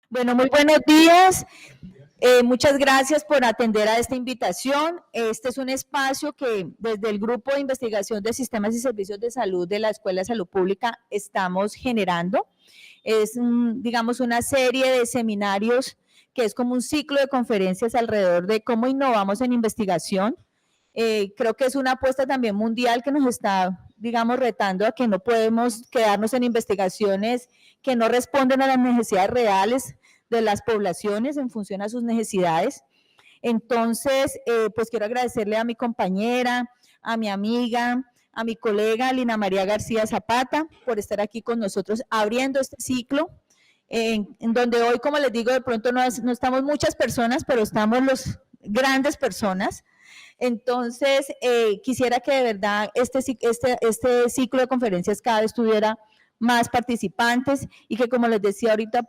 Bueno, muy buenos días. Muchas gracias por atender a esta invitación. Este es un espacio que desde el Grupo de Investigación de Sistemas y Servicios de Salud de la Escuela de Salud Pública estamos generando. Es, digamos, una serie de seminarios que es como un ciclo de conferencias alrededor de cómo innovamos en investigación. Creo que es una apuesta también mundial que nos está, digamos, retando a que no podemos quedarnos en investigaciones que no responden a las necesidades reales de las poblaciones en función a sus necesidades. Entonces, pues quiero agradecerle a mi compañera, a mi amiga, a mi colega Lina María García Zapata por estar aquí con nosotros abriendo este ciclo, en donde hoy, como les digo, de pronto no estamos muchas personas, pero estamos los grandes personas. Entonces, quisiera que de verdad este ciclo de conferencias cada vez tuviera más participantes y que, como les decía ahorita,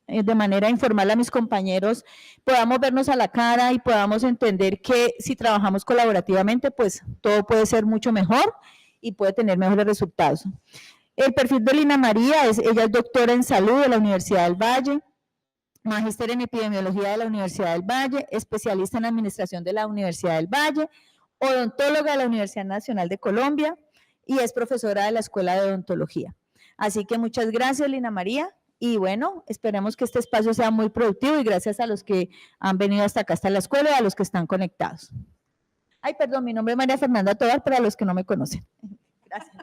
de manera informal a mis compañeros, podamos vernos a la cara y podamos entender que si trabajamos colaborativamente, pues todo puede ser mucho mejor y puede tener mejores resultados. El perfil de Lina María ella es doctora en salud de la Universidad del Valle, magíster en epidemiología de la Universidad del Valle, especialista en administración de la Universidad del Valle, odontóloga de la Universidad Nacional de Colombia y es profesora de la Escuela de Odontología. Así que muchas gracias, Lina María, y bueno, esperemos que este espacio sea muy productivo y gracias a los que han venido hasta acá, hasta la escuela, y a los que están conectados. Ay, perdón, mi nombre es María Fernanda Tovar, para los que no me conocen. Gracias.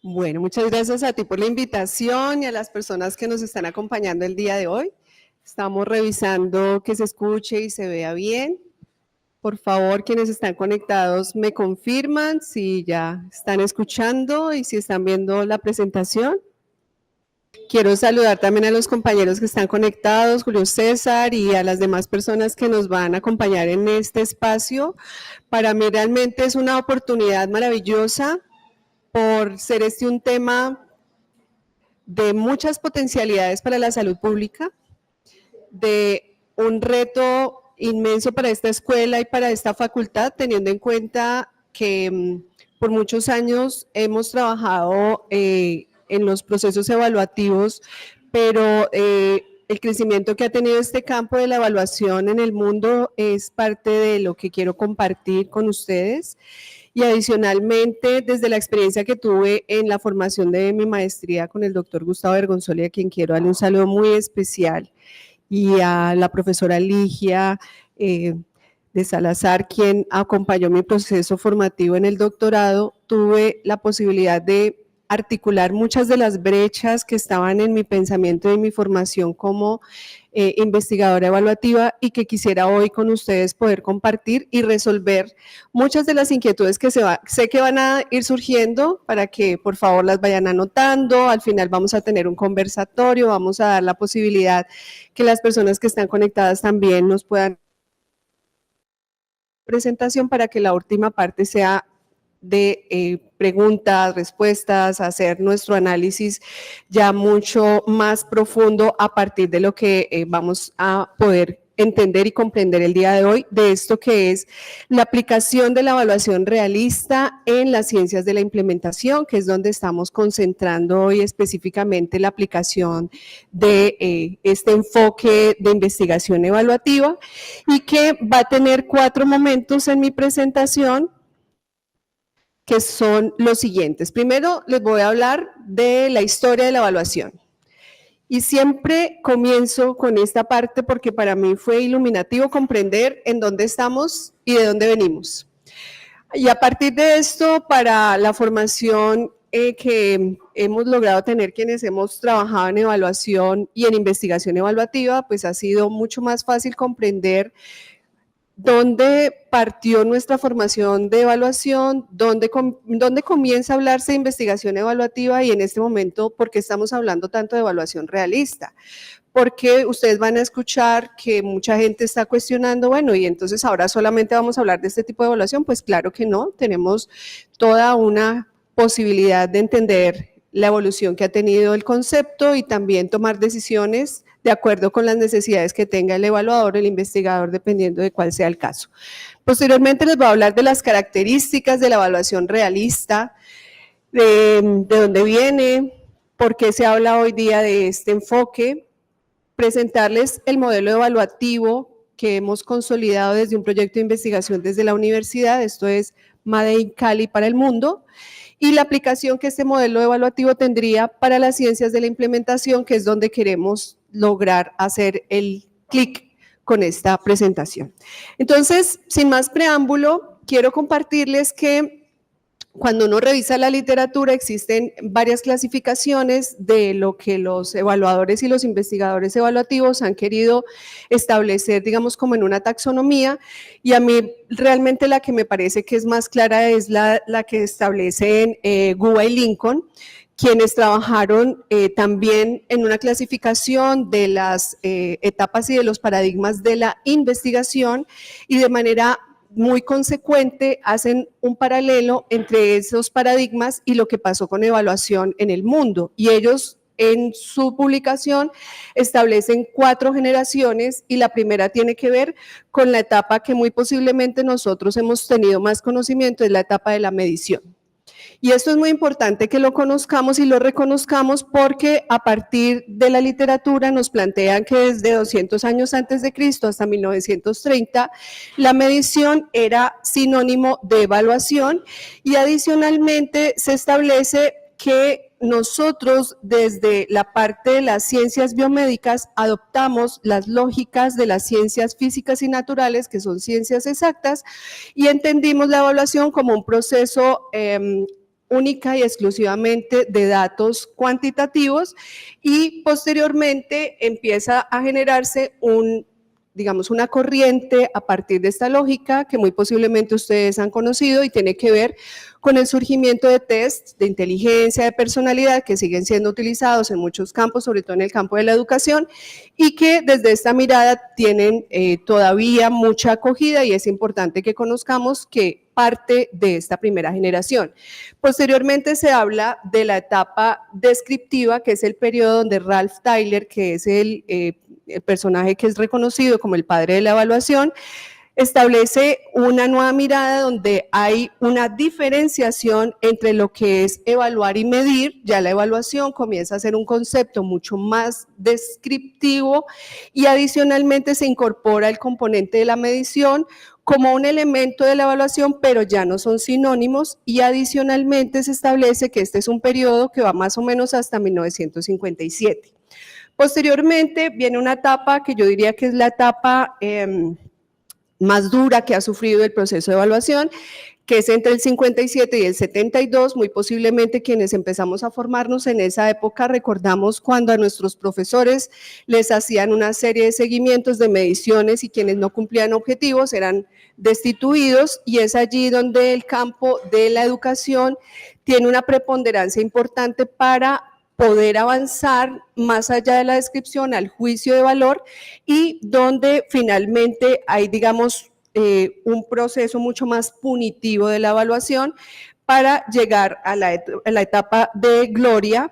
Bueno, muchas gracias a ti por la invitación y a las personas que nos están acompañando el día de hoy. Estamos revisando que se escuche y se vea bien. Por favor, quienes están conectados me confirman si ya están escuchando y si están viendo la presentación. Quiero saludar también a los compañeros que están conectados, Julio César, y a las demás personas que nos van a acompañar en este espacio. Para mí realmente es una oportunidad maravillosa por ser un tema de muchas potencialidades para la salud pública, de un reto inmenso para esta escuela y para esta facultad, teniendo en cuenta que por muchos años hemos trabajado en los procesos evaluativos, pero el crecimiento que ha tenido este campo de la evaluación en el mundo es parte de lo que quiero compartir con ustedes. Y adicionalmente, desde la experiencia que tuve en la formación de mi maestría con el doctor Gustavo Bergonzoli, a quien quiero darle un saludo muy especial, y a la profesora Ligia de Salazar, quien acompañó mi proceso formativo en el doctorado, tuve la posibilidad de articular muchas de las brechas que estaban en mi pensamiento y en mi formación como investigadora evaluativa y que quisiera hoy con ustedes poder compartir y resolver muchas de las inquietudes que sé que van a ir surgiendo para que por favor las vayan anotando. Al final vamos a tener un conversatorio, vamos a dar la posibilidad que las personas que están conectadas también nos puedan presentación para que la última parte sea de preguntas, respuestas, hacer nuestro análisis ya mucho más profundo a partir de lo que vamos a poder entender y comprender el día de hoy de esto que es la aplicación de la evaluación realista en las ciencias de la implementación, que es donde estamos concentrando hoy específicamente la aplicación de este enfoque de investigación evaluativa y que va a tener 4 momentos en mi presentación, que son los siguientes. Primero, les voy a hablar de la historia de la evaluación. Y siempre comienzo con esta parte porque para mí fue iluminativo comprender en dónde estamos y de dónde venimos. Y a partir de esto, para la formación que hemos logrado tener quienes hemos trabajado en evaluación y en investigación evaluativa, pues ha sido mucho más fácil comprender dónde partió nuestra formación de evaluación, dónde comienza a hablarse de investigación evaluativa y en este momento, ¿por qué estamos hablando tanto de evaluación realista? Porque ustedes van a escuchar que mucha gente está cuestionando, bueno, y entonces ahora solamente vamos a hablar de este tipo de evaluación. Pues claro que no, tenemos toda una posibilidad de entender la evolución que ha tenido el concepto y también tomar decisiones de acuerdo con las necesidades que tenga el evaluador o el investigador, dependiendo de cuál sea el caso. Posteriormente les voy a hablar de las características de la evaluación realista, de dónde viene, por qué se habla hoy día de este enfoque, presentarles el modelo evaluativo que hemos consolidado desde un proyecto de investigación desde la universidad, esto es Made in Cali para el mundo, y la aplicación que este modelo evaluativo tendría para las ciencias de la implementación, que es donde queremos lograr hacer el clic con esta presentación. Entonces, sin más preámbulo, quiero compartirles que cuando uno revisa la literatura existen varias clasificaciones de lo que los evaluadores y los investigadores evaluativos han querido establecer, digamos, como en una taxonomía, y a mí realmente la que me parece que es más clara es la que establecen Guba y Lincoln, quienes trabajaron también en una clasificación de las etapas y de los paradigmas de la investigación, y de manera muy consecuente hacen un paralelo entre esos paradigmas y lo que pasó con evaluación en el mundo. Y ellos en su publicación establecen 4 generaciones, y la primera tiene que ver con la etapa que muy posiblemente nosotros hemos tenido más conocimiento, es la etapa de la medición. Y esto es muy importante que lo conozcamos y lo reconozcamos, porque a partir de la literatura nos plantean que desde 200 años antes de Cristo hasta 1930, la medición era sinónimo de evaluación, y adicionalmente se establece que nosotros desde la parte de las ciencias biomédicas adoptamos las lógicas de las ciencias físicas y naturales, que son ciencias exactas, y entendimos la evaluación como un proceso única y exclusivamente de datos cuantitativos, y posteriormente empieza a generarse digamos, una corriente a partir de esta lógica que muy posiblemente ustedes han conocido, y tiene que ver con el surgimiento de tests de inteligencia, de personalidad, que siguen siendo utilizados en muchos campos, sobre todo en el campo de la educación, y que desde esta mirada tienen todavía mucha acogida, y es importante que conozcamos que parte de esta primera generación. Posteriormente se habla de la etapa descriptiva, que es el periodo donde Ralph Tyler, que es el personaje que es reconocido como el padre de la evaluación, establece una nueva mirada donde hay una diferenciación entre lo que es evaluar y medir. Ya la evaluación comienza a ser un concepto mucho más descriptivo, y adicionalmente se incorpora el componente de la medición como un elemento de la evaluación, pero ya no son sinónimos, y adicionalmente se establece que este es un periodo que va más o menos hasta 1957. Posteriormente viene una etapa que yo diría que es la etapa más dura que ha sufrido el proceso de evaluación, que es entre el 57 y el 72, muy posiblemente quienes empezamos a formarnos en esa época recordamos cuando a nuestros profesores les hacían una serie de seguimientos, de mediciones, y quienes no cumplían objetivos eran destituidos, y es allí donde el campo de la educación tiene una preponderancia importante para poder avanzar más allá de la descripción al juicio de valor, y donde finalmente hay, digamos, un proceso mucho más punitivo de la evaluación para llegar a la etapa de gloria,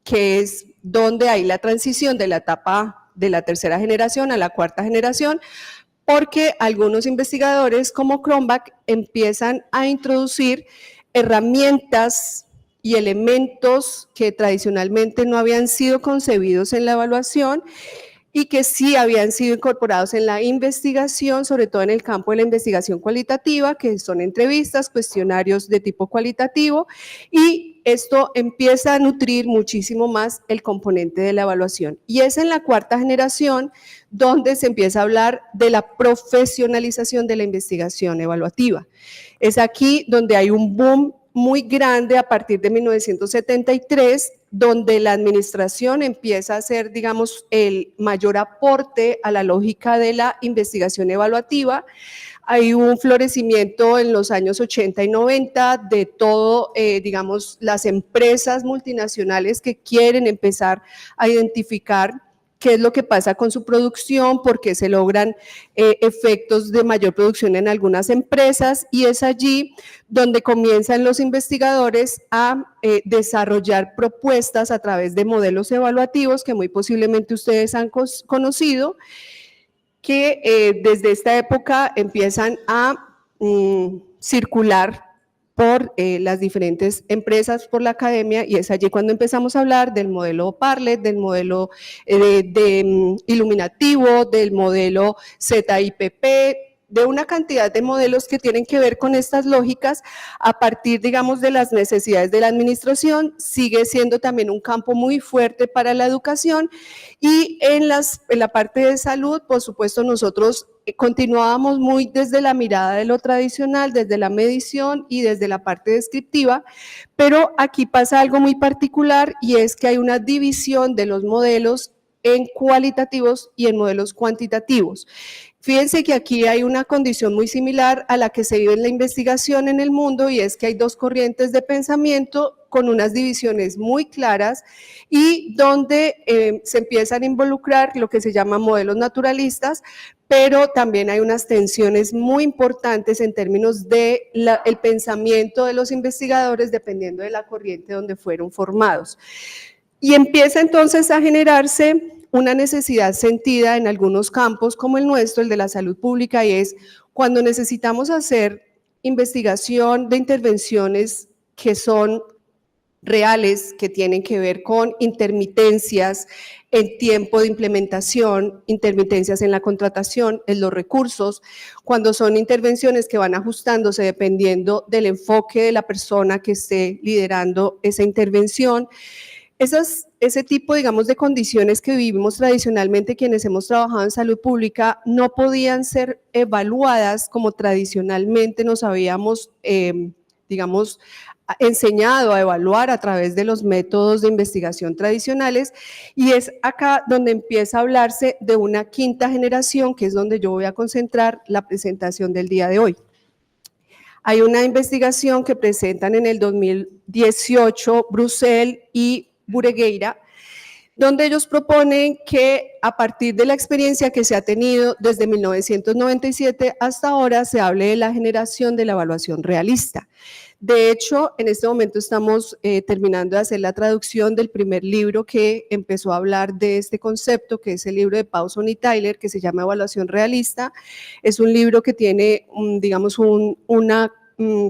que es donde hay la transición de la etapa de la tercera generación a la cuarta generación, porque algunos investigadores como Cronbach empiezan a introducir herramientas y elementos que tradicionalmente no habían sido concebidos en la evaluación, y que sí habían sido incorporados en la investigación, sobre todo en el campo de la investigación cualitativa, que son entrevistas, cuestionarios de tipo cualitativo, y esto empieza a nutrir muchísimo más el componente de la evaluación. Y es en la cuarta generación donde se empieza a hablar de la profesionalización de la investigación evaluativa. Es aquí donde hay un boom muy grande a partir de 1973, donde la administración empieza a hacer, digamos, el mayor aporte a la lógica de la investigación evaluativa. Hay un florecimiento en los años 80 y 90 de todo, digamos, las empresas multinacionales que quieren empezar a identificar qué es lo que pasa con su producción, por qué se logran efectos de mayor producción en algunas empresas, y es allí donde comienzan los investigadores a desarrollar propuestas a través de modelos evaluativos que muy posiblemente ustedes han conocido, que desde esta época empiezan a circular por las diferentes empresas, por la academia, y es allí cuando empezamos a hablar del modelo Parlet, del modelo iluminativo, del modelo ZIPP, de una cantidad de modelos que tienen que ver con estas lógicas a partir, digamos, de las necesidades de la administración. Sigue siendo también un campo muy fuerte para la educación, y en la parte de salud, por supuesto, nosotros continuábamos muy desde la mirada de lo tradicional, desde la medición y desde la parte descriptiva, pero aquí pasa algo muy particular, y es que hay una división de los modelos en cualitativos y en modelos cuantitativos. Fíjense que aquí hay una condición muy similar a la que se vive en la investigación en el mundo, y es que hay dos corrientes de pensamiento con unas divisiones muy claras, y donde se empiezan a involucrar lo que se llama modelos naturalistas, pero también hay unas tensiones muy importantes en términos del pensamiento de los investigadores dependiendo de la corriente donde fueron formados. Y empieza entonces a generarse una necesidad sentida en algunos campos como el nuestro, el de la salud pública, y es cuando necesitamos hacer investigación de intervenciones que son reales, que tienen que ver con intermitencias en tiempo de implementación, intermitencias en la contratación, en los recursos, cuando son intervenciones que van ajustándose dependiendo del enfoque de la persona que esté liderando esa intervención. Ese tipo, digamos, de condiciones que vivimos tradicionalmente quienes hemos trabajado en salud pública no podían ser evaluadas como tradicionalmente nos habíamos, digamos, enseñado a evaluar a través de los métodos de investigación tradicionales, y es acá donde empieza a hablarse de una quinta generación, que es donde yo voy a concentrar la presentación del día de hoy. Hay una investigación que presentan en el 2018 Brussels y Buregueira, donde ellos proponen que a partir de la experiencia que se ha tenido desde 1997 hasta ahora se hable de la generación de la evaluación realista. De hecho, en este momento estamos terminando de hacer la traducción del primer libro que empezó a hablar de este concepto, que es el libro de Pawson y Tyler, que se llama Evaluación Realista. Es un libro que tiene, digamos, una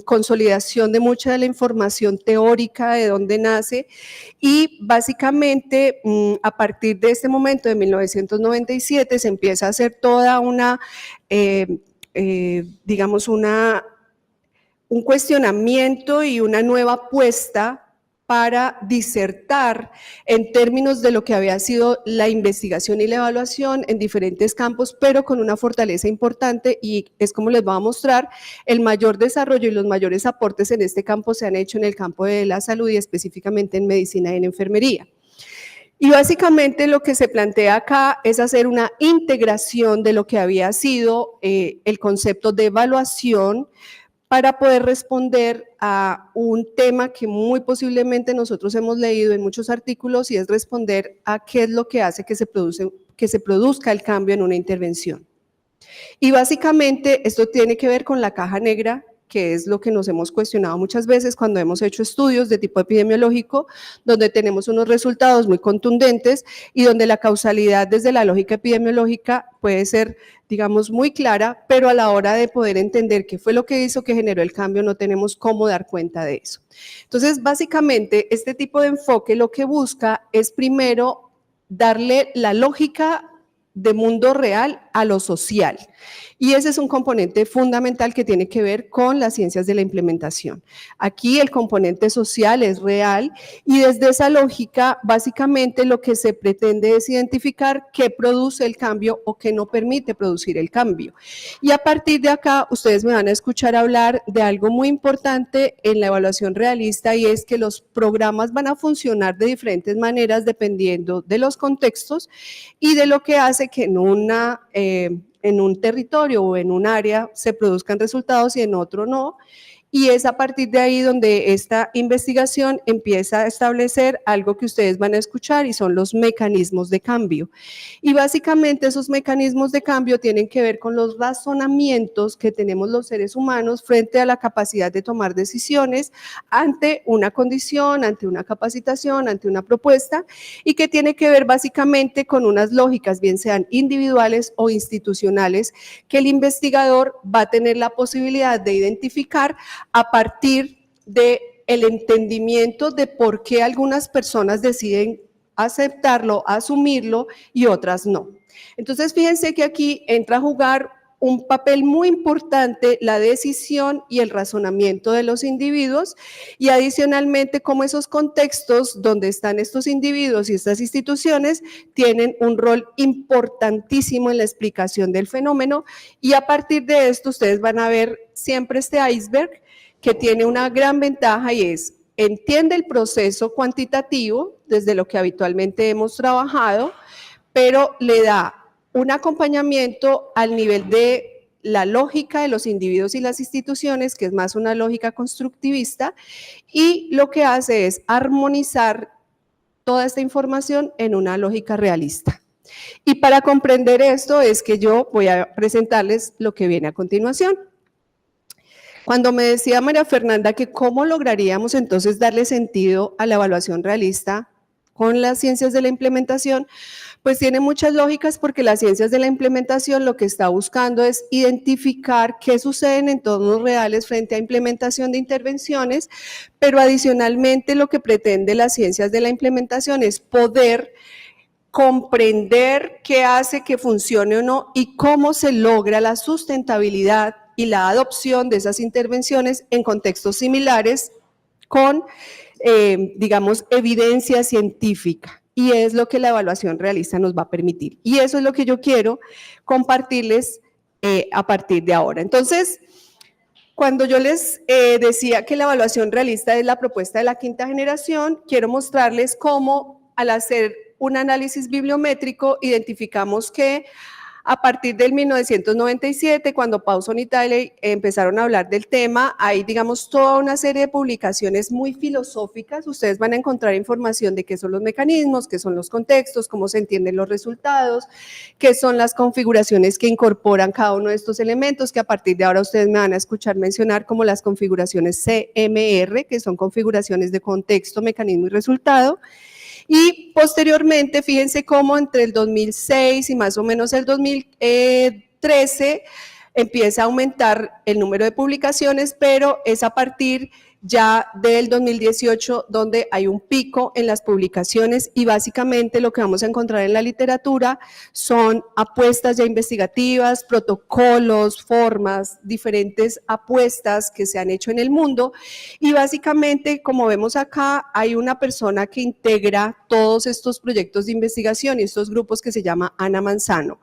consolidación de mucha de la información teórica de dónde nace, y básicamente a partir de este momento de 1997 se empieza a hacer toda una, digamos, un cuestionamiento y una nueva apuesta para disertar en términos de lo que había sido la investigación y la evaluación en diferentes campos, pero con una fortaleza importante, y es como les voy a mostrar, el mayor desarrollo y los mayores aportes en este campo se han hecho en el campo de la salud y específicamente en medicina y en enfermería. Y básicamente lo que se plantea acá es hacer una integración de lo que había sido el concepto de evaluación para poder responder a un tema que muy posiblemente nosotros hemos leído en muchos artículos, y es responder a qué es lo que hace que se produzca el cambio en una intervención. Y básicamente esto tiene que ver con la caja negra, que es lo que nos hemos cuestionado muchas veces cuando hemos hecho estudios de tipo epidemiológico, donde tenemos unos resultados muy contundentes y donde la causalidad desde la lógica epidemiológica puede ser, digamos, muy clara, pero a la hora de poder entender qué fue lo que hizo que generó el cambio, no tenemos cómo dar cuenta de eso. Entonces, básicamente, este tipo de enfoque lo que busca es primero darle la lógica de mundo real a lo social. Y ese es un componente fundamental que tiene que ver con las ciencias de la implementación. Aquí el componente social es real, y desde esa lógica, básicamente lo que se pretende es identificar qué produce el cambio o qué no permite producir el cambio. Y a partir de acá, ustedes me van a escuchar hablar de algo muy importante en la evaluación realista, y es que los programas van a funcionar de diferentes maneras dependiendo de los contextos y de lo que hace que en un territorio o en un área se produzcan resultados y en otro no. Y es a partir de ahí donde esta investigación empieza a establecer algo que ustedes van a escuchar, y son los mecanismos de cambio. Y básicamente esos mecanismos de cambio tienen que ver con los razonamientos que tenemos los seres humanos frente a la capacidad de tomar decisiones ante una condición, ante una capacitación, ante una propuesta, y que tiene que ver básicamente con unas lógicas, bien sean individuales o institucionales, que el investigador va a tener la posibilidad de identificar a partir del entendimiento de por qué algunas personas deciden aceptarlo, asumirlo y otras no. Entonces, fíjense que aquí entra a jugar un papel muy importante la decisión y el razonamiento de los individuos y adicionalmente cómo esos contextos donde están estos individuos y estas instituciones tienen un rol importantísimo en la explicación del fenómeno y a partir de esto ustedes van a ver siempre este iceberg que tiene una gran ventaja y es entiende el proceso cuantitativo desde lo que habitualmente hemos trabajado, pero le da un acompañamiento al nivel de la lógica de los individuos y las instituciones, que es más una lógica constructivista, y lo que hace es armonizar toda esta información en una lógica realista. Y para comprender esto es que yo voy a presentarles lo que viene a continuación. Cuando me decía María Fernanda que cómo lograríamos entonces darle sentido a la evaluación realista con las ciencias de la implementación, pues tiene muchas lógicas porque las ciencias de la implementación lo que está buscando es identificar qué sucede en entornos reales frente a implementación de intervenciones, pero adicionalmente lo que pretende las ciencias de la implementación es poder comprender qué hace que funcione o no y cómo se logra la sustentabilidad y la adopción de esas intervenciones en contextos similares con, digamos, evidencia científica. Y es lo que la evaluación realista nos va a permitir. Y eso es lo que yo quiero compartirles a partir de ahora. Entonces, cuando yo les decía que la evaluación realista es la propuesta de la quinta generación, quiero mostrarles cómo al hacer un análisis bibliométrico identificamos que a partir del 1997, cuando Pawson y Tyler empezaron a hablar del tema, hay, digamos, toda una serie de publicaciones muy filosóficas. Ustedes van a encontrar información de qué son los mecanismos, qué son los contextos, cómo se entienden los resultados, qué son las configuraciones que incorporan cada uno de estos elementos, que a partir de ahora ustedes me van a escuchar mencionar como las configuraciones CMR, que son configuraciones de contexto, mecanismo y resultado. Y posteriormente, fíjense cómo entre el 2006 y más o menos el 2013 empieza a aumentar el número de publicaciones, pero es a partir ya del 2018 donde hay un pico en las publicaciones y básicamente lo que vamos a encontrar en la literatura son apuestas ya investigativas, protocolos, formas, diferentes apuestas que se han hecho en el mundo y básicamente, como vemos acá, hay una persona que integra todos estos proyectos de investigación y estos grupos que se llama Ana Manzano.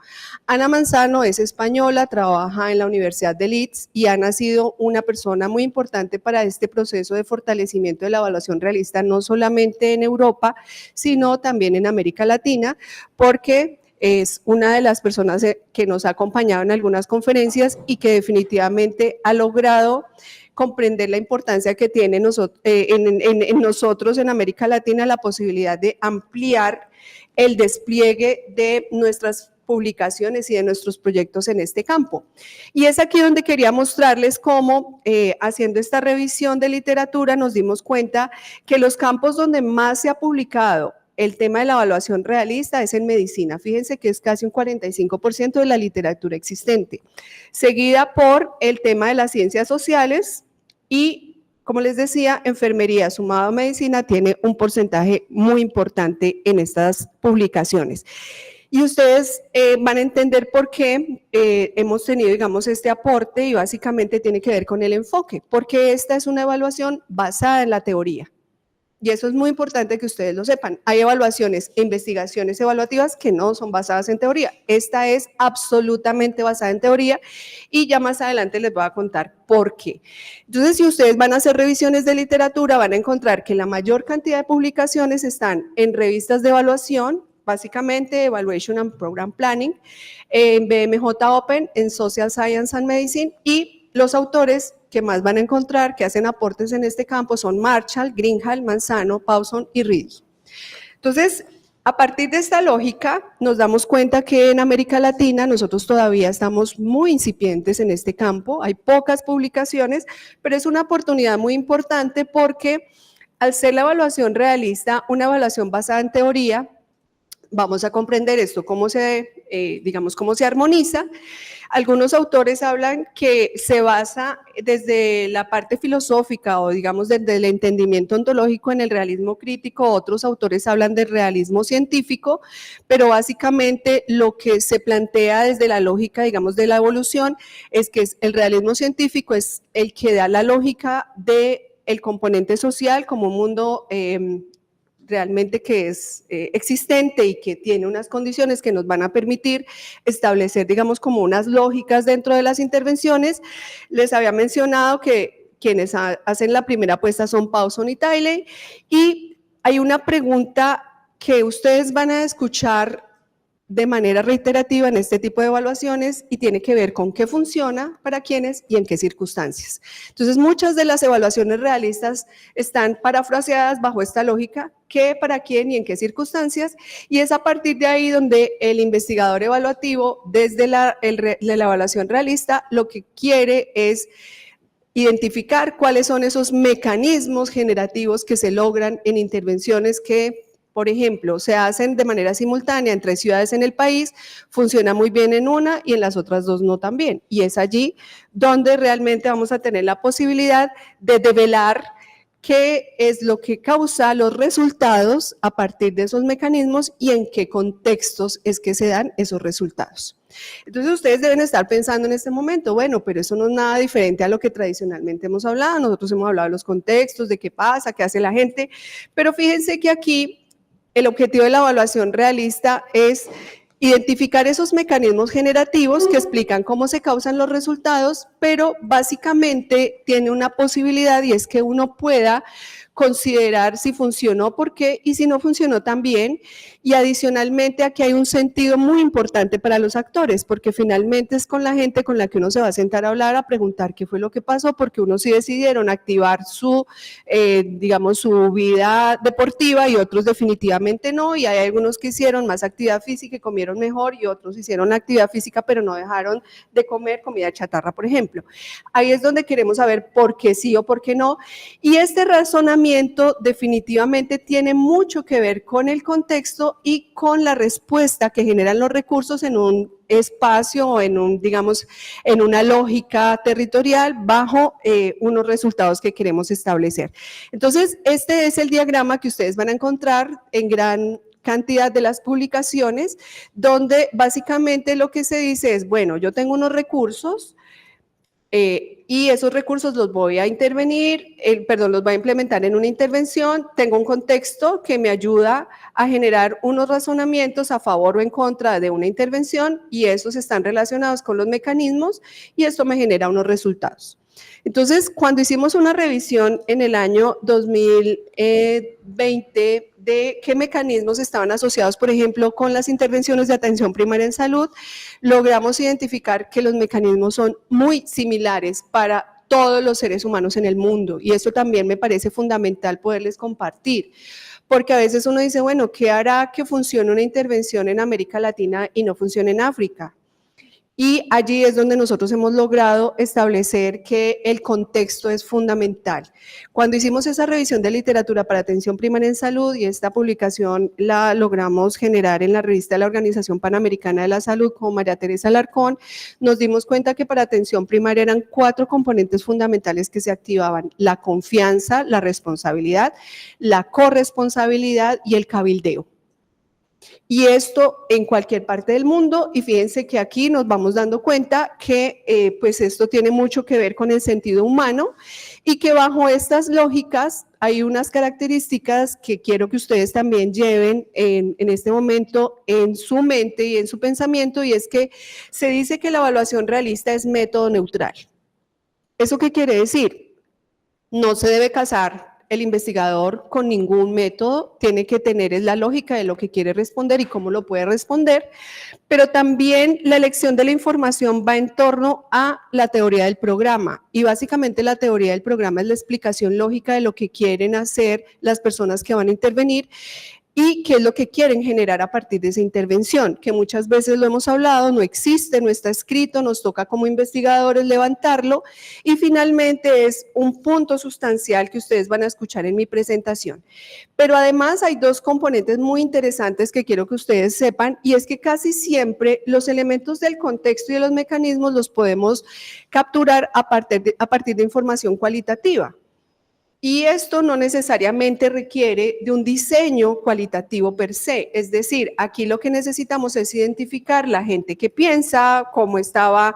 Ana Manzano es española, trabaja en la Universidad de Leeds y ha sido una persona muy importante para este proceso de fortalecimiento de la evaluación realista, no solamente en Europa, sino también en América Latina, porque es una de las personas que nos ha acompañado en algunas conferencias y que definitivamente ha logrado comprender la importancia que tiene en nosotros en América Latina la posibilidad de ampliar el despliegue de nuestras publicaciones y de nuestros proyectos en este campo. Y es aquí donde quería mostrarles cómo, haciendo esta revisión de literatura, nos dimos cuenta que los campos donde más se ha publicado el tema de la evaluación realista es en medicina. Fíjense que es casi un 45% de la literatura existente, seguida por el tema de las ciencias sociales y, como les decía, enfermería sumado a medicina tiene un porcentaje muy importante en estas publicaciones. Y ustedes van a entender por qué hemos tenido, digamos, este aporte y básicamente tiene que ver con el enfoque, porque esta es una evaluación basada en la teoría. Y eso es muy importante que ustedes lo sepan. Hay evaluaciones e investigaciones evaluativas que no son basadas en teoría. Esta es absolutamente basada en teoría y ya más adelante les voy a contar por qué. Entonces, si ustedes van a hacer revisiones de literatura, van a encontrar que la mayor cantidad de publicaciones están en revistas de evaluación, básicamente Evaluation and Program Planning, en BMJ Open, en Social Science and Medicine y los autores que más van a encontrar que hacen aportes en este campo son Marshall, Greenhalgh, Manzano, Pawson y Reed. Entonces, a partir de esta lógica, nos damos cuenta que en América Latina nosotros todavía estamos muy incipientes en este campo, hay pocas publicaciones, pero es una oportunidad muy importante porque al ser la evaluación realista, una evaluación basada en teoría, vamos a comprender esto, cómo se armoniza. Algunos autores hablan que se basa desde la parte filosófica o digamos desde el entendimiento ontológico en el realismo crítico, otros autores hablan del realismo científico, pero básicamente lo que se plantea desde la lógica, digamos, de la evolución es que el realismo científico es el que da la lógica del componente social como un mundo realmente que es existente y que tiene unas condiciones que nos van a permitir establecer, digamos, como unas lógicas dentro de las intervenciones. Les había mencionado que quienes hacen la primera apuesta son Pawson y Tiley, y hay una pregunta que ustedes van a escuchar de manera reiterativa en este tipo de evaluaciones y tiene que ver con qué funciona, para quiénes y en qué circunstancias. Entonces, muchas de las evaluaciones realistas están parafraseadas bajo esta lógica, qué, para quién y en qué circunstancias, y es a partir de ahí donde el investigador evaluativo, desde la evaluación realista, lo que quiere es identificar cuáles son esos mecanismos generativos que se logran en intervenciones que, por ejemplo, se hacen de manera simultánea en 3 ciudades en el país, funciona muy bien en una y en las otras 2 no tan bien. Y es allí donde realmente vamos a tener la posibilidad de develar qué es lo que causa los resultados a partir de esos mecanismos y en qué contextos es que se dan esos resultados. Entonces ustedes deben estar pensando en este momento, bueno, pero eso no es nada diferente a lo que tradicionalmente hemos hablado. Nosotros hemos hablado de los contextos, de qué pasa, qué hace la gente, pero fíjense que aquí el objetivo de la evaluación realista es identificar esos mecanismos generativos que explican cómo se causan los resultados, pero básicamente tiene una posibilidad y es que uno pueda considerar si funcionó, por qué, y si no funcionó también. Y adicionalmente aquí hay un sentido muy importante para los actores, porque finalmente es con la gente con la que uno se va a sentar a hablar, a preguntar qué fue lo que pasó, porque unos sí decidieron activar su, digamos, su vida deportiva y otros definitivamente no, y hay algunos que hicieron más actividad física y comieron mejor, y otros hicieron actividad física pero no dejaron de comer comida chatarra, por ejemplo. Ahí es donde queremos saber por qué sí o por qué no, y este razonamiento definitivamente tiene mucho que ver con el contexto y con la respuesta que generan los recursos en un espacio o en un, digamos, en una lógica territorial bajo unos resultados que queremos establecer. Entonces, este es el diagrama que ustedes van a encontrar en gran cantidad de las publicaciones, donde básicamente lo que se dice es, bueno, yo tengo unos recursos, y esos recursos los voy a los voy a implementar en una intervención, tengo un contexto que me ayuda a generar unos razonamientos a favor o en contra de una intervención y esos están relacionados con los mecanismos y esto me genera unos resultados. Entonces, cuando hicimos una revisión en el año 2020 de qué mecanismos estaban asociados, por ejemplo, con las intervenciones de atención primaria en salud, logramos identificar que los mecanismos son muy similares para todos los seres humanos en el mundo y esto también me parece fundamental poderles compartir. Porque a veces uno dice, bueno, ¿qué hará que funcione una intervención en América Latina y no funcione en África? Y allí es donde nosotros hemos logrado establecer que el contexto es fundamental. Cuando hicimos esa revisión de literatura para atención primaria en salud y esta publicación la logramos generar en la revista de la Organización Panamericana de la Salud con María Teresa Alarcón, nos dimos cuenta que para atención primaria eran 4 componentes fundamentales que se activaban: la confianza, la responsabilidad, la corresponsabilidad y el cabildeo. Y esto en cualquier parte del mundo, y fíjense que aquí nos vamos dando cuenta que pues esto tiene mucho que ver con el sentido humano y que bajo estas lógicas hay unas características que quiero que ustedes también lleven en este momento en su mente y en su pensamiento, y es que se dice que la evaluación realista es método neutral. ¿Eso qué quiere decir? No se debe casar el investigador con ningún método, tiene que tener la lógica de lo que quiere responder y cómo lo puede responder, pero también la elección de la información va en torno a la teoría del programa y básicamente la teoría del programa es la explicación lógica de lo que quieren hacer las personas que van a intervenir y qué es lo que quieren generar a partir de esa intervención, que muchas veces lo hemos hablado, no existe, no está escrito, nos toca como investigadores levantarlo y finalmente es un punto sustancial que ustedes van a escuchar en mi presentación. Pero además hay dos componentes muy interesantes que quiero que ustedes sepan y es que casi siempre los elementos del contexto y de los mecanismos los podemos capturar a partir de información cualitativa. Y esto no necesariamente requiere de un diseño cualitativo per se, es decir, aquí lo que necesitamos es identificar la gente que piensa, cómo estaba,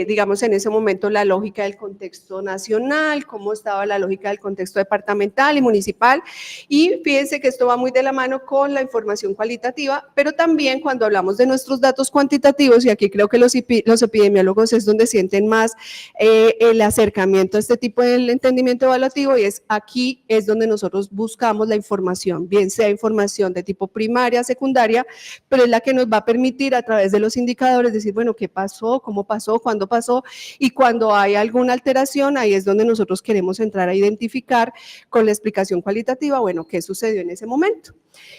digamos, en ese momento la lógica del contexto nacional, cómo estaba la lógica del contexto departamental y municipal, y fíjense que esto va muy de la mano con la información cualitativa, pero también cuando hablamos de nuestros datos cuantitativos, y aquí creo que los epidemiólogos es donde sienten más el acercamiento a este tipo de entendimiento evaluativo, y aquí es donde nosotros buscamos la información, bien sea información de tipo primaria, secundaria, pero es la que nos va a permitir a través de los indicadores decir, bueno, ¿qué pasó? ¿Cómo pasó? ¿Cuándo pasó? Y cuando hay alguna alteración, ahí es donde nosotros queremos entrar a identificar con la explicación cualitativa, bueno, ¿qué sucedió en ese momento?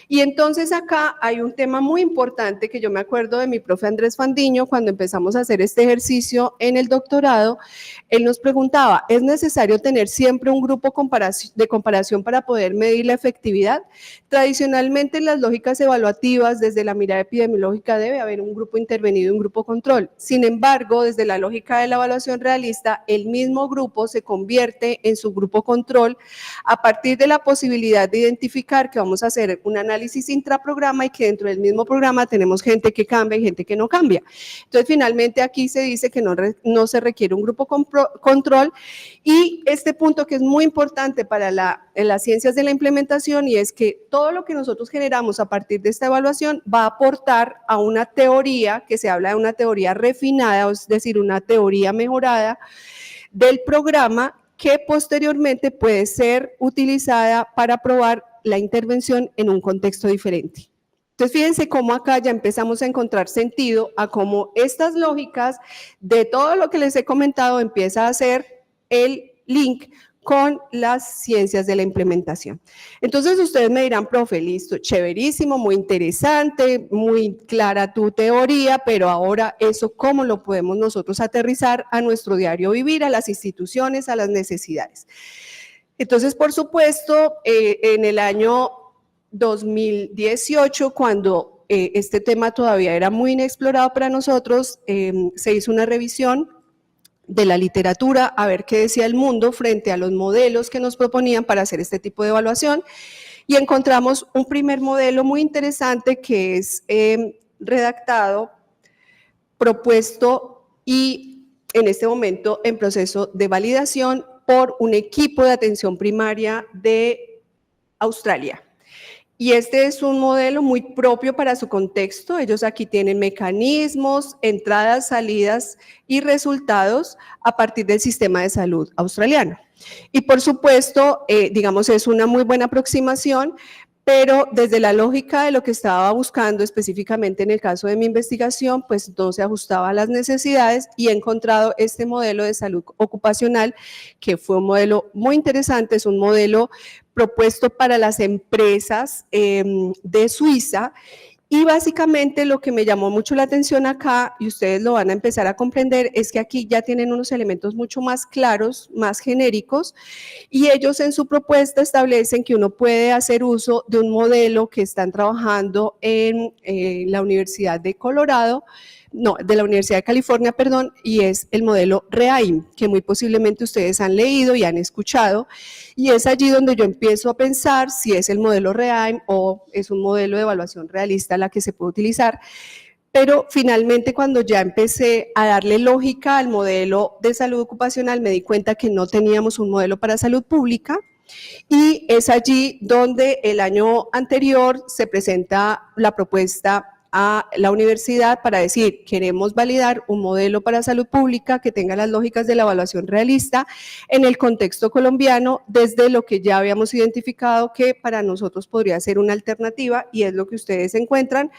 Y entonces acá hay un tema muy importante que yo me acuerdo de mi profe Andrés Fandiño cuando empezamos a hacer este ejercicio en el doctorado. Él nos preguntaba, ¿es necesario tener siempre un grupo de comparación para poder medir la efectividad? Tradicionalmente en las lógicas evaluativas, desde la mirada epidemiológica, debe haber un grupo intervenido y un grupo control. Sin embargo, desde la lógica de la evaluación realista, el mismo grupo se convierte en su grupo control a partir de la posibilidad de identificar que vamos a hacer un análisis intraprograma y que dentro del mismo programa tenemos gente que cambia y gente que no cambia. Entonces, finalmente aquí se dice que no se requiere un grupo control y este punto que es muy importante para en las ciencias de la implementación y es que todo lo que nosotros generamos a partir de esta evaluación va a aportar a una teoría que se habla de una teoría refinada, es decir, una teoría mejorada del programa que posteriormente puede ser utilizada para probar la intervención en un contexto diferente. Entonces, fíjense cómo acá ya empezamos a encontrar sentido a cómo estas lógicas de todo lo que les he comentado empieza a hacer el link con las ciencias de la implementación. Entonces, ustedes me dirán, profe, listo, chéverísimo, muy interesante, muy clara tu teoría, pero ahora eso, ¿cómo lo podemos nosotros aterrizar a nuestro diario vivir, a las instituciones, a las necesidades? Entonces, por supuesto, en el año 2018, cuando este tema todavía era muy inexplorado para nosotros, se hizo una revisión de la literatura a ver qué decía el mundo frente a los modelos que nos proponían para hacer este tipo de evaluación y encontramos un primer modelo muy interesante que es redactado, propuesto y en este momento en proceso de validación por un equipo de atención primaria de Australia. Y este es un modelo muy propio para su contexto. Ellos aquí tienen mecanismos, entradas, salidas y resultados a partir del sistema de salud australiano. Y por supuesto, digamos, es una muy buena aproximación, pero desde la lógica de lo que estaba buscando específicamente en el caso de mi investigación, pues no se ajustaba a las necesidades y he encontrado este modelo de salud ocupacional que fue un modelo muy interesante, es un modelo propuesto para las empresas de Suiza y básicamente lo que me llamó mucho la atención acá, y ustedes lo van a empezar a comprender, es que aquí ya tienen unos elementos mucho más claros, más genéricos, y ellos en su propuesta establecen que uno puede hacer uso de un modelo que están trabajando en la Universidad de Colorado, no, de la Universidad de California, perdón, y es el modelo REAIM, que muy posiblemente ustedes han leído y han escuchado, y es allí donde yo empiezo a pensar si es el modelo REAIM o es un modelo de evaluación realista la que se puede utilizar, pero finalmente cuando ya empecé a darle lógica al modelo de salud ocupacional me di cuenta que no teníamos un modelo para salud pública, y es allí donde el año anterior se presenta la propuesta a la universidad para decir, queremos validar un modelo para salud pública que tenga las lógicas de la evaluación realista en el contexto colombiano desde lo que ya habíamos identificado que para nosotros podría ser una alternativa y es lo que ustedes encuentran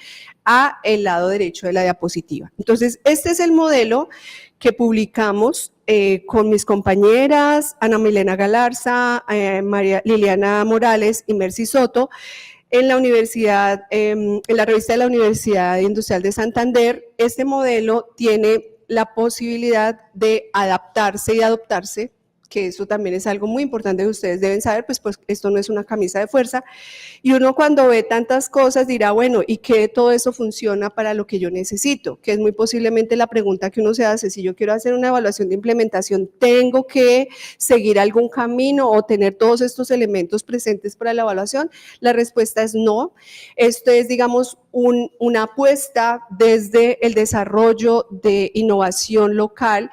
a el lado derecho de la diapositiva. Entonces, este es el modelo que publicamos con mis compañeras Ana Milena Galarza, María Liliana Morales y Mercy Soto, en la universidad, en la revista de la Universidad Industrial de Santander, este modelo tiene la posibilidad de adaptarse y adoptarse, que eso también es algo muy importante que ustedes deben saber, pues esto no es una camisa de fuerza, y uno cuando ve tantas cosas dirá, bueno, ¿y qué todo eso funciona para lo que yo necesito? Que es muy posiblemente la pregunta que uno se hace, si yo quiero hacer una evaluación de implementación, ¿tengo que seguir algún camino o tener todos estos elementos presentes para la evaluación? La respuesta es no. Esto es, digamos, una apuesta desde el desarrollo de innovación local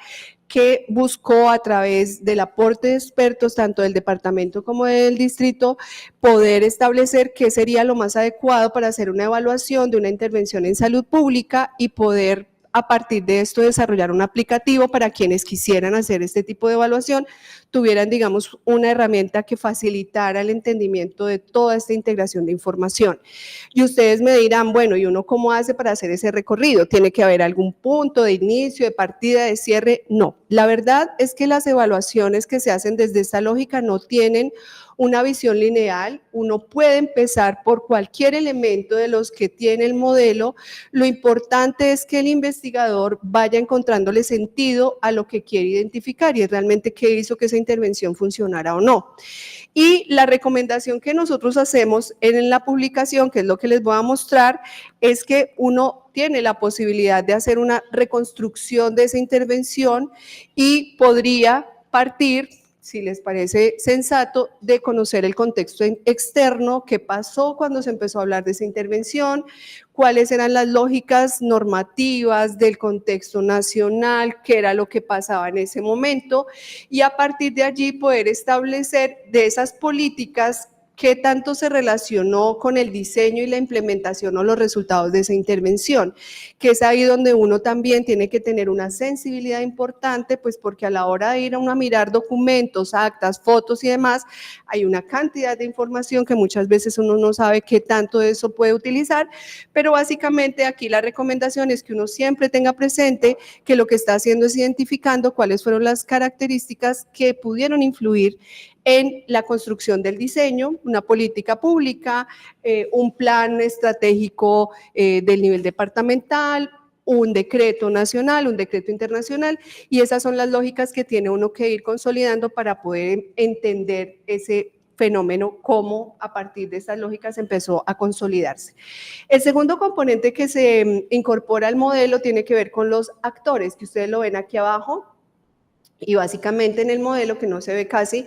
que buscó a través del aporte de expertos, tanto del departamento como del distrito, poder establecer qué sería lo más adecuado para hacer una evaluación de una intervención en salud pública y poder a partir de esto desarrollar un aplicativo para quienes quisieran hacer este tipo de evaluación, tuvieran, digamos, una herramienta que facilitara el entendimiento de toda esta integración de información. Y ustedes me dirán, bueno, ¿y uno cómo hace para hacer ese recorrido? ¿Tiene que haber algún punto de inicio, de partida, de cierre? No. La verdad es que las evaluaciones que se hacen desde esta lógica no tienen una visión lineal, uno puede empezar por cualquier elemento de los que tiene el modelo, lo importante es que el investigador vaya encontrándole sentido a lo que quiere identificar y es realmente qué hizo que esa intervención funcionara o no. Y la recomendación que nosotros hacemos en la publicación, que es lo que les voy a mostrar, es que uno tiene la posibilidad de hacer una reconstrucción de esa intervención y podría partir, si les parece sensato, de conocer el contexto externo, qué pasó cuando se empezó a hablar de esa intervención, cuáles eran las lógicas normativas del contexto nacional, qué era lo que pasaba en ese momento, y a partir de allí poder establecer de esas políticas qué tanto se relacionó con el diseño y la implementación o los resultados de esa intervención, que es ahí donde uno también tiene que tener una sensibilidad importante, pues porque a la hora de ir a uno a mirar documentos, actas, fotos y demás, hay una cantidad de información que muchas veces uno no sabe qué tanto de eso puede utilizar, pero básicamente aquí la recomendación es que uno siempre tenga presente que lo que está haciendo es identificando cuáles fueron las características que pudieron influir en la construcción del diseño, una política pública, un plan estratégico del nivel departamental, un decreto nacional, un decreto internacional, y esas son las lógicas que tiene uno que ir consolidando para poder entender ese fenómeno, cómo a partir de estas lógicas empezó a consolidarse. El segundo componente que se incorpora al modelo tiene que ver con los actores, que ustedes lo ven aquí abajo, y básicamente en el modelo, que no se ve casi,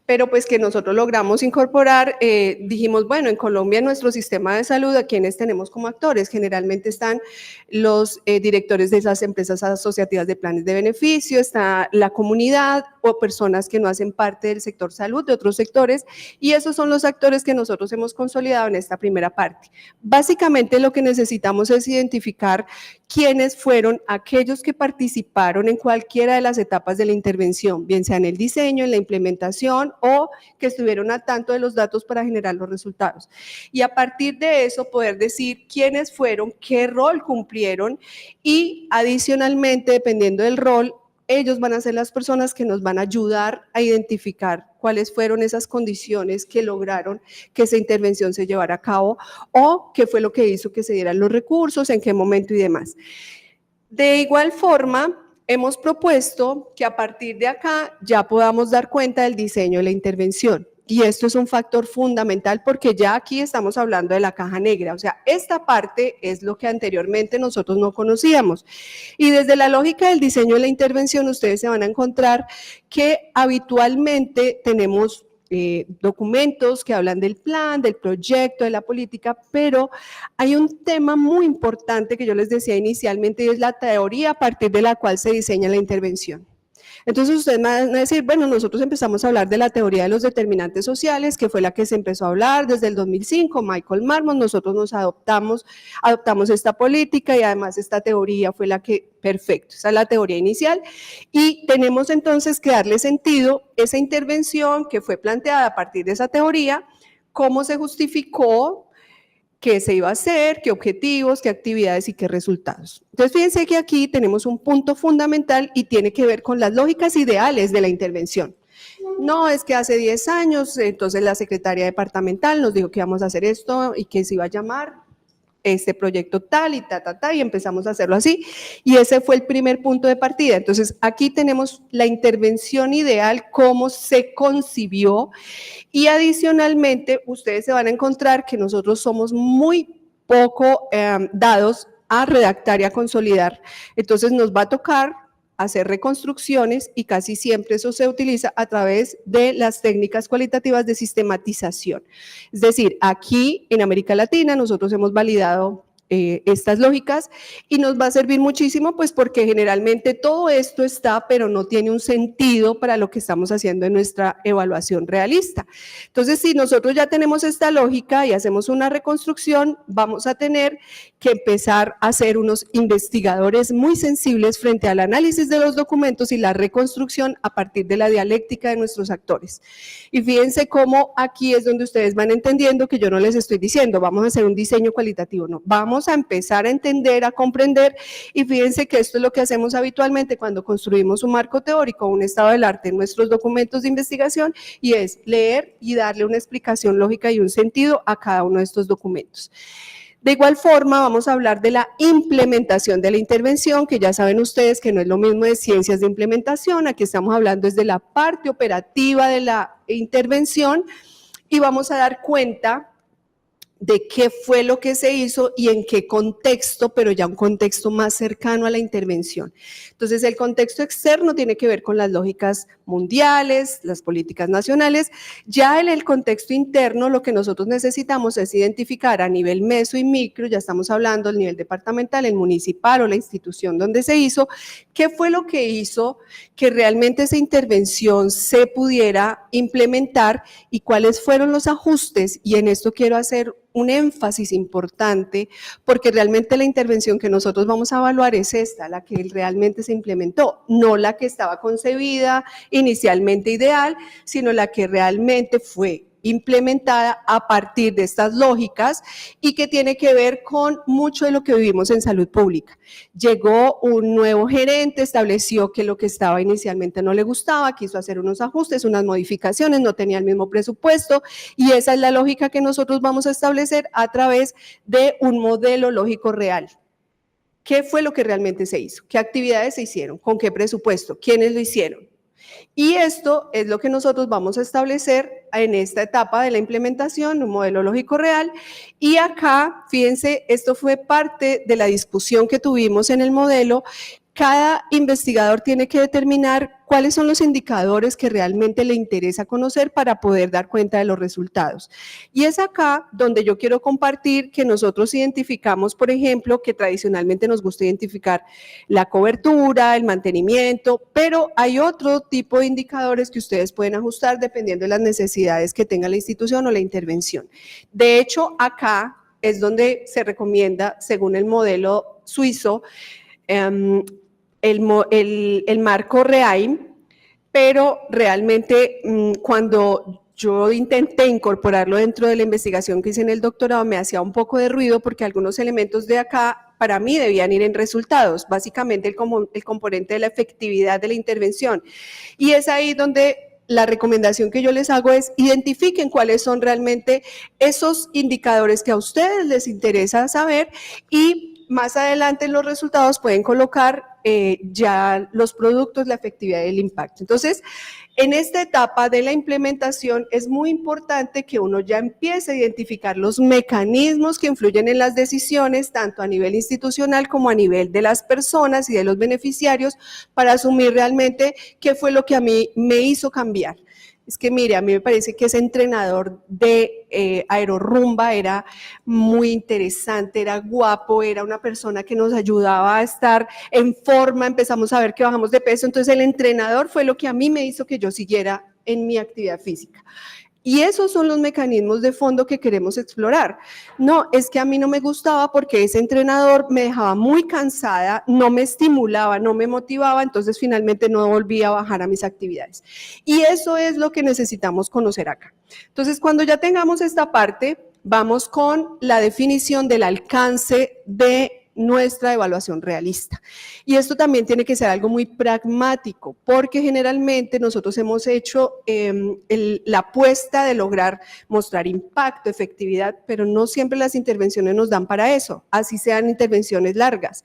pero pues que nosotros logramos incorporar, dijimos, bueno, en Colombia en nuestro sistema de salud, ¿a quiénes tenemos como actores? Generalmente están los directores de esas empresas asociativas de planes de beneficio, está la comunidad o personas que no hacen parte del sector salud, de otros sectores, y esos son los actores que nosotros hemos consolidado en esta primera parte. Básicamente lo que necesitamos es identificar quiénes fueron aquellos que participaron en cualquiera de las etapas de la intervención, bien sea en el diseño, en la implementación o que estuvieron al tanto de los datos para generar los resultados. Y a partir de eso poder decir quiénes fueron, qué rol cumplieron y adicionalmente, dependiendo del rol, ellos van a ser las personas que nos van a ayudar a identificar cuáles fueron esas condiciones que lograron que esa intervención se llevara a cabo o qué fue lo que hizo que se dieran los recursos, en qué momento y demás. De igual forma, hemos propuesto que a partir de acá ya podamos dar cuenta del diseño de la intervención. Y esto es un factor fundamental porque ya aquí estamos hablando de la caja negra, o sea, esta parte es lo que anteriormente nosotros no conocíamos. Y desde la lógica del diseño de la intervención, ustedes se van a encontrar que habitualmente tenemos documentos que hablan del plan, del proyecto, de la política, pero hay un tema muy importante que yo les decía inicialmente y es la teoría a partir de la cual se diseña la intervención. Entonces ustedes me van a decir, bueno, nosotros empezamos a hablar de la teoría de los determinantes sociales, que fue la que se empezó a hablar desde el 2005, Michael Marmot, nosotros nos adoptamos esta política y además esta teoría fue la que, perfecto, esa es la teoría inicial y tenemos entonces que darle sentido a esa intervención que fue planteada a partir de esa teoría, cómo se justificó, qué se iba a hacer, qué objetivos, qué actividades y qué resultados. Entonces, fíjense que aquí tenemos un punto fundamental y tiene que ver con las lógicas ideales de la intervención. no, es que hace 10 años, entonces la secretaria departamental nos dijo que íbamos a hacer esto y que se iba a llamar este proyecto tal y y empezamos a hacerlo así. Y ese fue el primer punto de partida. Entonces, aquí tenemos la intervención ideal, cómo se concibió, y adicionalmente, ustedes se van a encontrar que nosotros somos muy poco dados a redactar y a consolidar. Entonces, nos va a tocar hacer reconstrucciones y casi siempre eso se utiliza a través de las técnicas cualitativas de sistematización. Es decir, aquí en América Latina nosotros hemos validado estas lógicas y nos va a servir muchísimo, pues porque generalmente todo esto está, pero no tiene un sentido para lo que estamos haciendo en nuestra evaluación realista. Entonces, si nosotros ya tenemos esta lógica y hacemos una reconstrucción, vamos a tener que empezar a ser unos investigadores muy sensibles frente al análisis de los documentos y la reconstrucción a partir de la dialéctica de nuestros actores. Y fíjense cómo aquí es donde ustedes van entendiendo que yo no les estoy diciendo, vamos a hacer un diseño cualitativo, no, vamos a empezar a entender, a comprender, y fíjense que esto es lo que hacemos habitualmente cuando construimos un marco teórico, un estado del arte en nuestros documentos de investigación, y es leer y darle una explicación lógica y un sentido a cada uno de estos documentos. De igual forma, vamos a hablar de la implementación de la intervención, que ya saben ustedes que no es lo mismo de ciencias de implementación, aquí estamos hablando desde la parte operativa de la intervención, y vamos a dar cuenta de qué fue lo que se hizo y en qué contexto, pero ya un contexto más cercano a la intervención. Entonces, el contexto externo tiene que ver con las lógicas mundiales, las políticas nacionales. Ya en el contexto interno, lo que nosotros necesitamos es identificar a nivel meso y micro, ya estamos hablando del nivel departamental, el municipal o la institución donde se hizo, qué fue lo que hizo que realmente esa intervención se pudiera implementar y cuáles fueron los ajustes, y en esto quiero hacer un énfasis importante, porque realmente la intervención que nosotros vamos a evaluar es esta, la que realmente se implementó, no la que estaba concebida inicialmente ideal, sino la que realmente fue implementada a partir de estas lógicas y que tiene que ver con mucho de lo que vivimos en salud pública. Llegó un nuevo gerente, estableció que lo que estaba inicialmente no le gustaba, quiso hacer unos ajustes, unas modificaciones, no tenía el mismo presupuesto, y esa es la lógica que nosotros vamos a establecer a través de un modelo lógico real. ¿Qué fue lo que realmente se hizo? ¿Qué actividades se hicieron? ¿Con qué presupuesto? ¿Quiénes lo hicieron? Y esto es lo que nosotros vamos a establecer en esta etapa de la implementación, un modelo lógico real. Y acá, fíjense, esto fue parte de la discusión que tuvimos en el modelo. Cada investigador tiene que determinar cuáles son los indicadores que realmente le interesa conocer para poder dar cuenta de los resultados. Y es acá donde yo quiero compartir que nosotros identificamos, por ejemplo, que tradicionalmente nos gusta identificar la cobertura, el mantenimiento, pero hay otro tipo de indicadores que ustedes pueden ajustar dependiendo de las necesidades que tenga la institución o la intervención. De hecho, acá es donde se recomienda, según el modelo suizo, el marco REAIM, pero realmente cuando yo intenté incorporarlo dentro de la investigación que hice en el doctorado me hacía un poco de ruido porque algunos elementos de acá para mí debían ir en resultados, básicamente el componente de la efectividad de la intervención. Y es ahí donde la recomendación que yo les hago es identifiquen cuáles son realmente esos indicadores que a ustedes les interesa saber, y más adelante en los resultados pueden colocar ya los productos, la efectividad y el impacto. Entonces, en esta etapa de la implementación es muy importante que uno ya empiece a identificar los mecanismos que influyen en las decisiones, tanto a nivel institucional como a nivel de las personas y de los beneficiarios, para asumir realmente qué fue lo que a mí me hizo cambiar. Es que mire, a mí me parece que ese entrenador de aerorrumba era muy interesante, era guapo, era una persona que nos ayudaba a estar en forma, empezamos a ver que bajamos de peso, entonces el entrenador fue lo que a mí me hizo que yo siguiera en mi actividad física. Y esos son los mecanismos de fondo que queremos explorar. No, es que a mí no me gustaba porque ese entrenador me dejaba muy cansada, no me estimulaba, no me motivaba, entonces finalmente no volvía a bajar a mis actividades. Y eso es lo que necesitamos conocer acá. Entonces, cuando ya tengamos esta parte, vamos con la definición del alcance de nuestra evaluación realista. Y esto también tiene que ser algo muy pragmático, porque generalmente nosotros hemos hecho la apuesta de lograr mostrar impacto, efectividad, pero no siempre las intervenciones nos dan para eso, así sean intervenciones largas.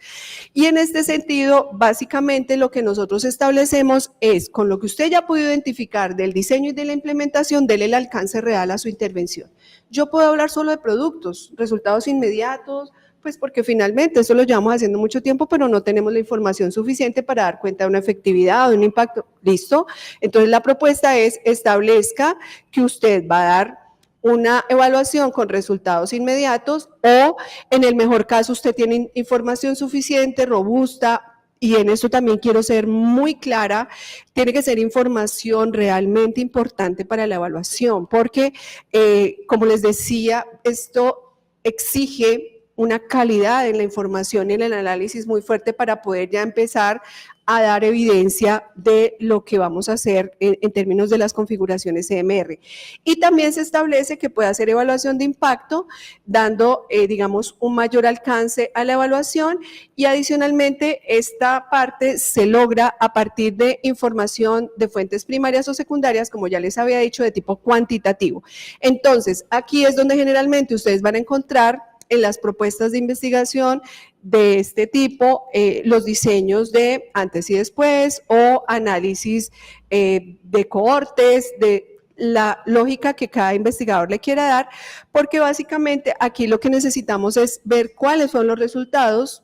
Y en este sentido, básicamente lo que nosotros establecemos es, con lo que usted ya ha podido identificar del diseño y de la implementación, dele el alcance real a su intervención. Yo puedo hablar solo de productos, resultados inmediatos, pues porque finalmente eso lo llevamos haciendo mucho tiempo, pero no tenemos la información suficiente para dar cuenta de una efectividad o de un impacto. ¿Listo? Entonces la propuesta es establezca que usted va a dar una evaluación con resultados inmediatos o en el mejor caso usted tiene información suficiente, robusta, y en esto también quiero ser muy clara, tiene que ser información realmente importante para la evaluación, porque como les decía, esto exige una calidad en la información y en el análisis muy fuerte para poder ya empezar a dar evidencia de lo que vamos a hacer en términos de las configuraciones CMR. Y también se establece que puede hacer evaluación de impacto, dando, digamos, un mayor alcance a la evaluación y adicionalmente esta parte se logra a partir de información de fuentes primarias o secundarias, como ya les había dicho, de tipo cuantitativo. Entonces, aquí es donde generalmente ustedes van a encontrar en las propuestas de investigación de este tipo, los diseños de antes y después o análisis de cohortes, de la lógica que cada investigador le quiera dar, porque básicamente aquí lo que necesitamos es ver cuáles son los resultados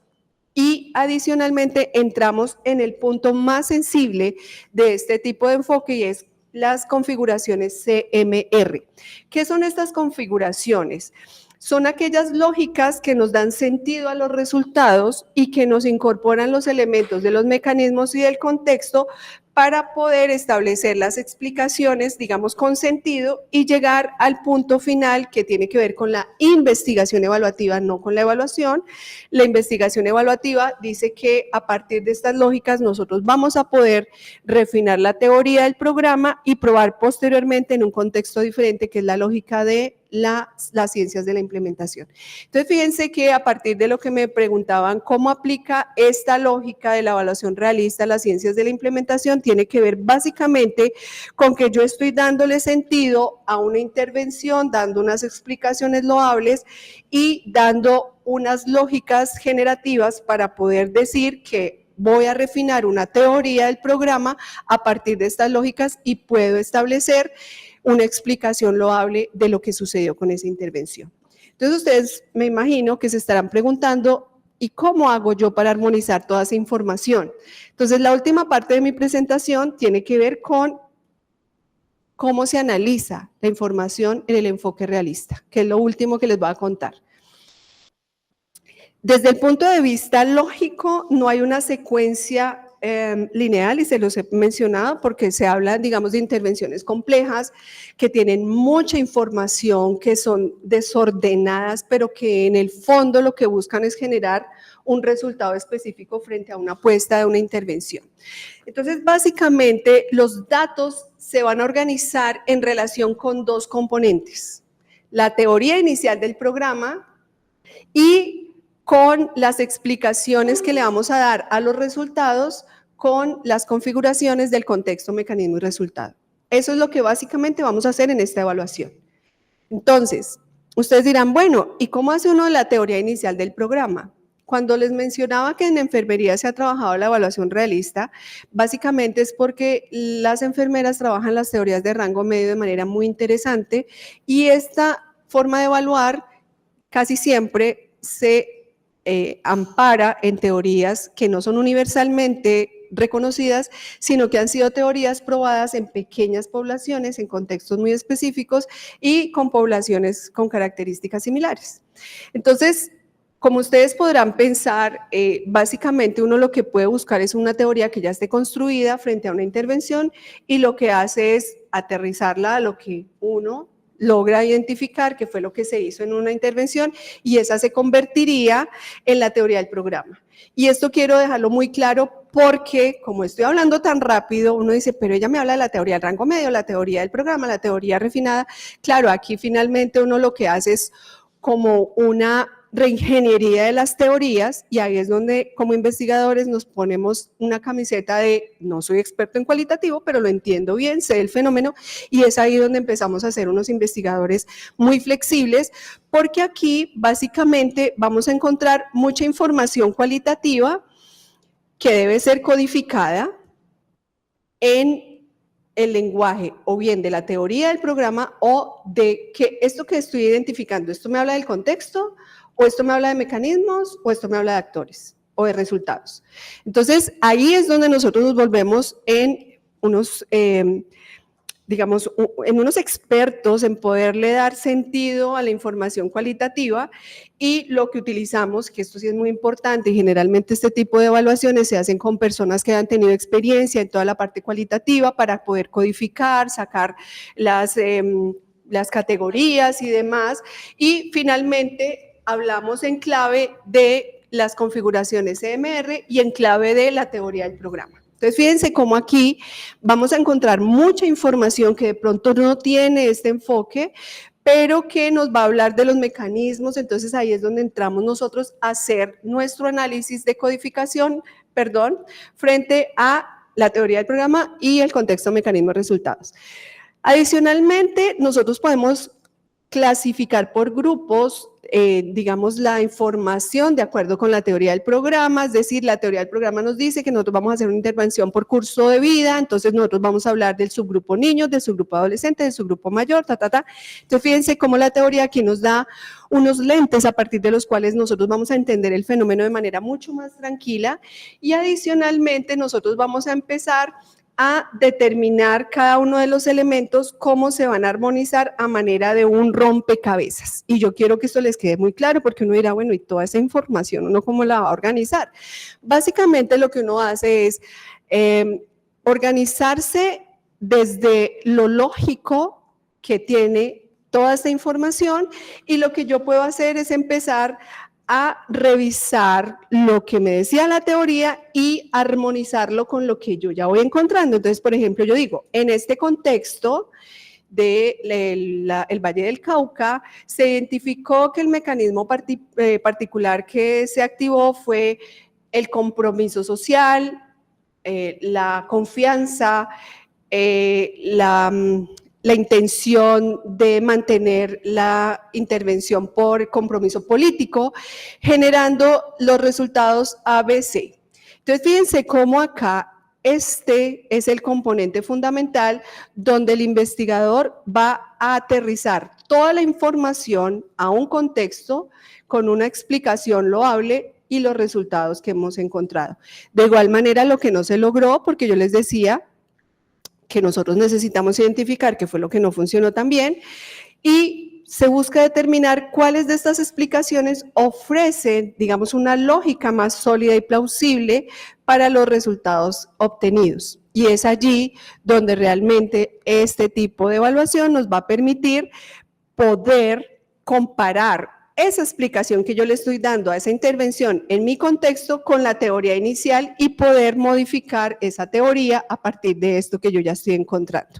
y adicionalmente entramos en el punto más sensible de este tipo de enfoque y es las configuraciones CMR. ¿Qué son estas configuraciones? Son aquellas lógicas que nos dan sentido a los resultados y que nos incorporan los elementos de los mecanismos y del contexto para poder establecer las explicaciones, digamos, con sentido y llegar al punto final que tiene que ver con la investigación evaluativa, no con la evaluación. La investigación evaluativa dice que a partir de estas lógicas nosotros vamos a poder refinar la teoría del programa y probar posteriormente en un contexto diferente, que es la lógica de las ciencias de la implementación. Entonces, fíjense que a partir de lo que me preguntaban, ¿cómo aplica esta lógica de la evaluación realista a las ciencias de la implementación? Tiene que ver básicamente con que yo estoy dándole sentido a una intervención, dando unas explicaciones loables y dando unas lógicas generativas para poder decir que voy a refinar una teoría del programa a partir de estas lógicas y puedo establecer una explicación loable de lo que sucedió con esa intervención. Entonces ustedes me imagino que se estarán preguntando, ¿y cómo hago yo para armonizar toda esa información? Entonces la última parte de mi presentación tiene que ver con cómo se analiza la información en el enfoque realista, que es lo último que les voy a contar. Desde el punto de vista lógico, no hay una secuencia lineal y se los he mencionado porque se habla, digamos, de intervenciones complejas que tienen mucha información, que son desordenadas, pero que en el fondo lo que buscan es generar un resultado específico frente a una apuesta de una intervención. Entonces, básicamente, los datos se van a organizar en relación con dos componentes: la teoría inicial del programa y con las explicaciones que le vamos a dar a los resultados con las configuraciones del contexto, mecanismo y resultado. Eso es lo que básicamente vamos a hacer en esta evaluación. Entonces, ustedes dirán, bueno, ¿y cómo hace uno la teoría inicial del programa? Cuando les mencionaba que en enfermería se ha trabajado la evaluación realista, básicamente es porque las enfermeras trabajan las teorías de rango medio de manera muy interesante y esta forma de evaluar casi siempre se ampara en teorías que no son universalmente reconocidas, sino que han sido teorías probadas en pequeñas poblaciones, en contextos muy específicos y con poblaciones con características similares. Entonces, como ustedes podrán pensar, básicamente uno lo que puede buscar es una teoría que ya esté construida frente a una intervención y lo que hace es aterrizarla a lo que uno logra identificar que fue lo que se hizo en una intervención y esa se convertiría en la teoría del programa. Y esto quiero dejarlo muy claro porque como estoy hablando tan rápido, uno dice, pero ella me habla de la teoría del rango medio, la teoría del programa, la teoría refinada. Claro, aquí finalmente uno lo que hace es como una reingeniería de las teorías, y ahí es donde como investigadores nos ponemos una camiseta de no soy experto en cualitativo, pero lo entiendo bien, sé el fenómeno, y es ahí donde empezamos a ser unos investigadores muy flexibles, porque aquí básicamente vamos a encontrar mucha información cualitativa que debe ser codificada en el lenguaje o bien de la teoría del programa o de que esto que estoy identificando, esto me habla del contexto, o esto me habla de mecanismos, o esto me habla de actores o de resultados. Entonces, ahí es donde nosotros nos volvemos en unos, digamos, en unos expertos en poderle dar sentido a la información cualitativa, y lo que utilizamos, que esto sí es muy importante, y generalmente este tipo de evaluaciones se hacen con personas que han tenido experiencia en toda la parte cualitativa para poder codificar, sacar las categorías y demás, y finalmente hablamos en clave de las configuraciones CMR y en clave de la teoría del programa. Entonces, fíjense cómo aquí vamos a encontrar mucha información que de pronto no tiene este enfoque, pero que nos va a hablar de los mecanismos. Entonces, ahí es donde entramos nosotros a hacer nuestro análisis de codificación, frente a la teoría del programa y el contexto, mecanismos, resultados. Adicionalmente, nosotros podemos clasificar por grupos, digamos, la información de acuerdo con la teoría del programa, es decir, la teoría del programa nos dice que nosotros vamos a hacer una intervención por curso de vida, entonces nosotros vamos a hablar del subgrupo niños, del subgrupo adolescente, del subgrupo mayor, Entonces, fíjense cómo la teoría aquí nos da unos lentes a partir de los cuales nosotros vamos a entender el fenómeno de manera mucho más tranquila, y adicionalmente nosotros vamos a empezar a determinar cada uno de los elementos, cómo se van a armonizar a manera de un rompecabezas. Y yo quiero que esto les quede muy claro, porque uno dirá, bueno, ¿y toda esa información uno cómo la va a organizar? Básicamente lo que uno hace es organizarse desde lo lógico que tiene toda esta información, y lo que yo puedo hacer es empezar a revisar lo que me decía la teoría y armonizarlo con lo que yo ya voy encontrando. Entonces, por ejemplo, yo digo, en este contexto del Valle del Cauca, se identificó que el mecanismo particular que se activó fue el compromiso social, la confianza, la intención de mantener la intervención por compromiso político, generando los resultados ABC. Entonces, fíjense cómo acá este es el componente fundamental donde el investigador va a aterrizar toda la información a un contexto con una explicación loable y los resultados que hemos encontrado. De igual manera, lo que no se logró, porque yo les decía que nosotros necesitamos identificar qué fue lo que no funcionó tan bien, y se busca determinar cuáles de estas explicaciones ofrecen, digamos, una lógica más sólida y plausible para los resultados obtenidos. Y es allí donde realmente este tipo de evaluación nos va a permitir poder comparar esa explicación que yo le estoy dando a esa intervención en mi contexto con la teoría inicial y poder modificar esa teoría a partir de esto que yo ya estoy encontrando.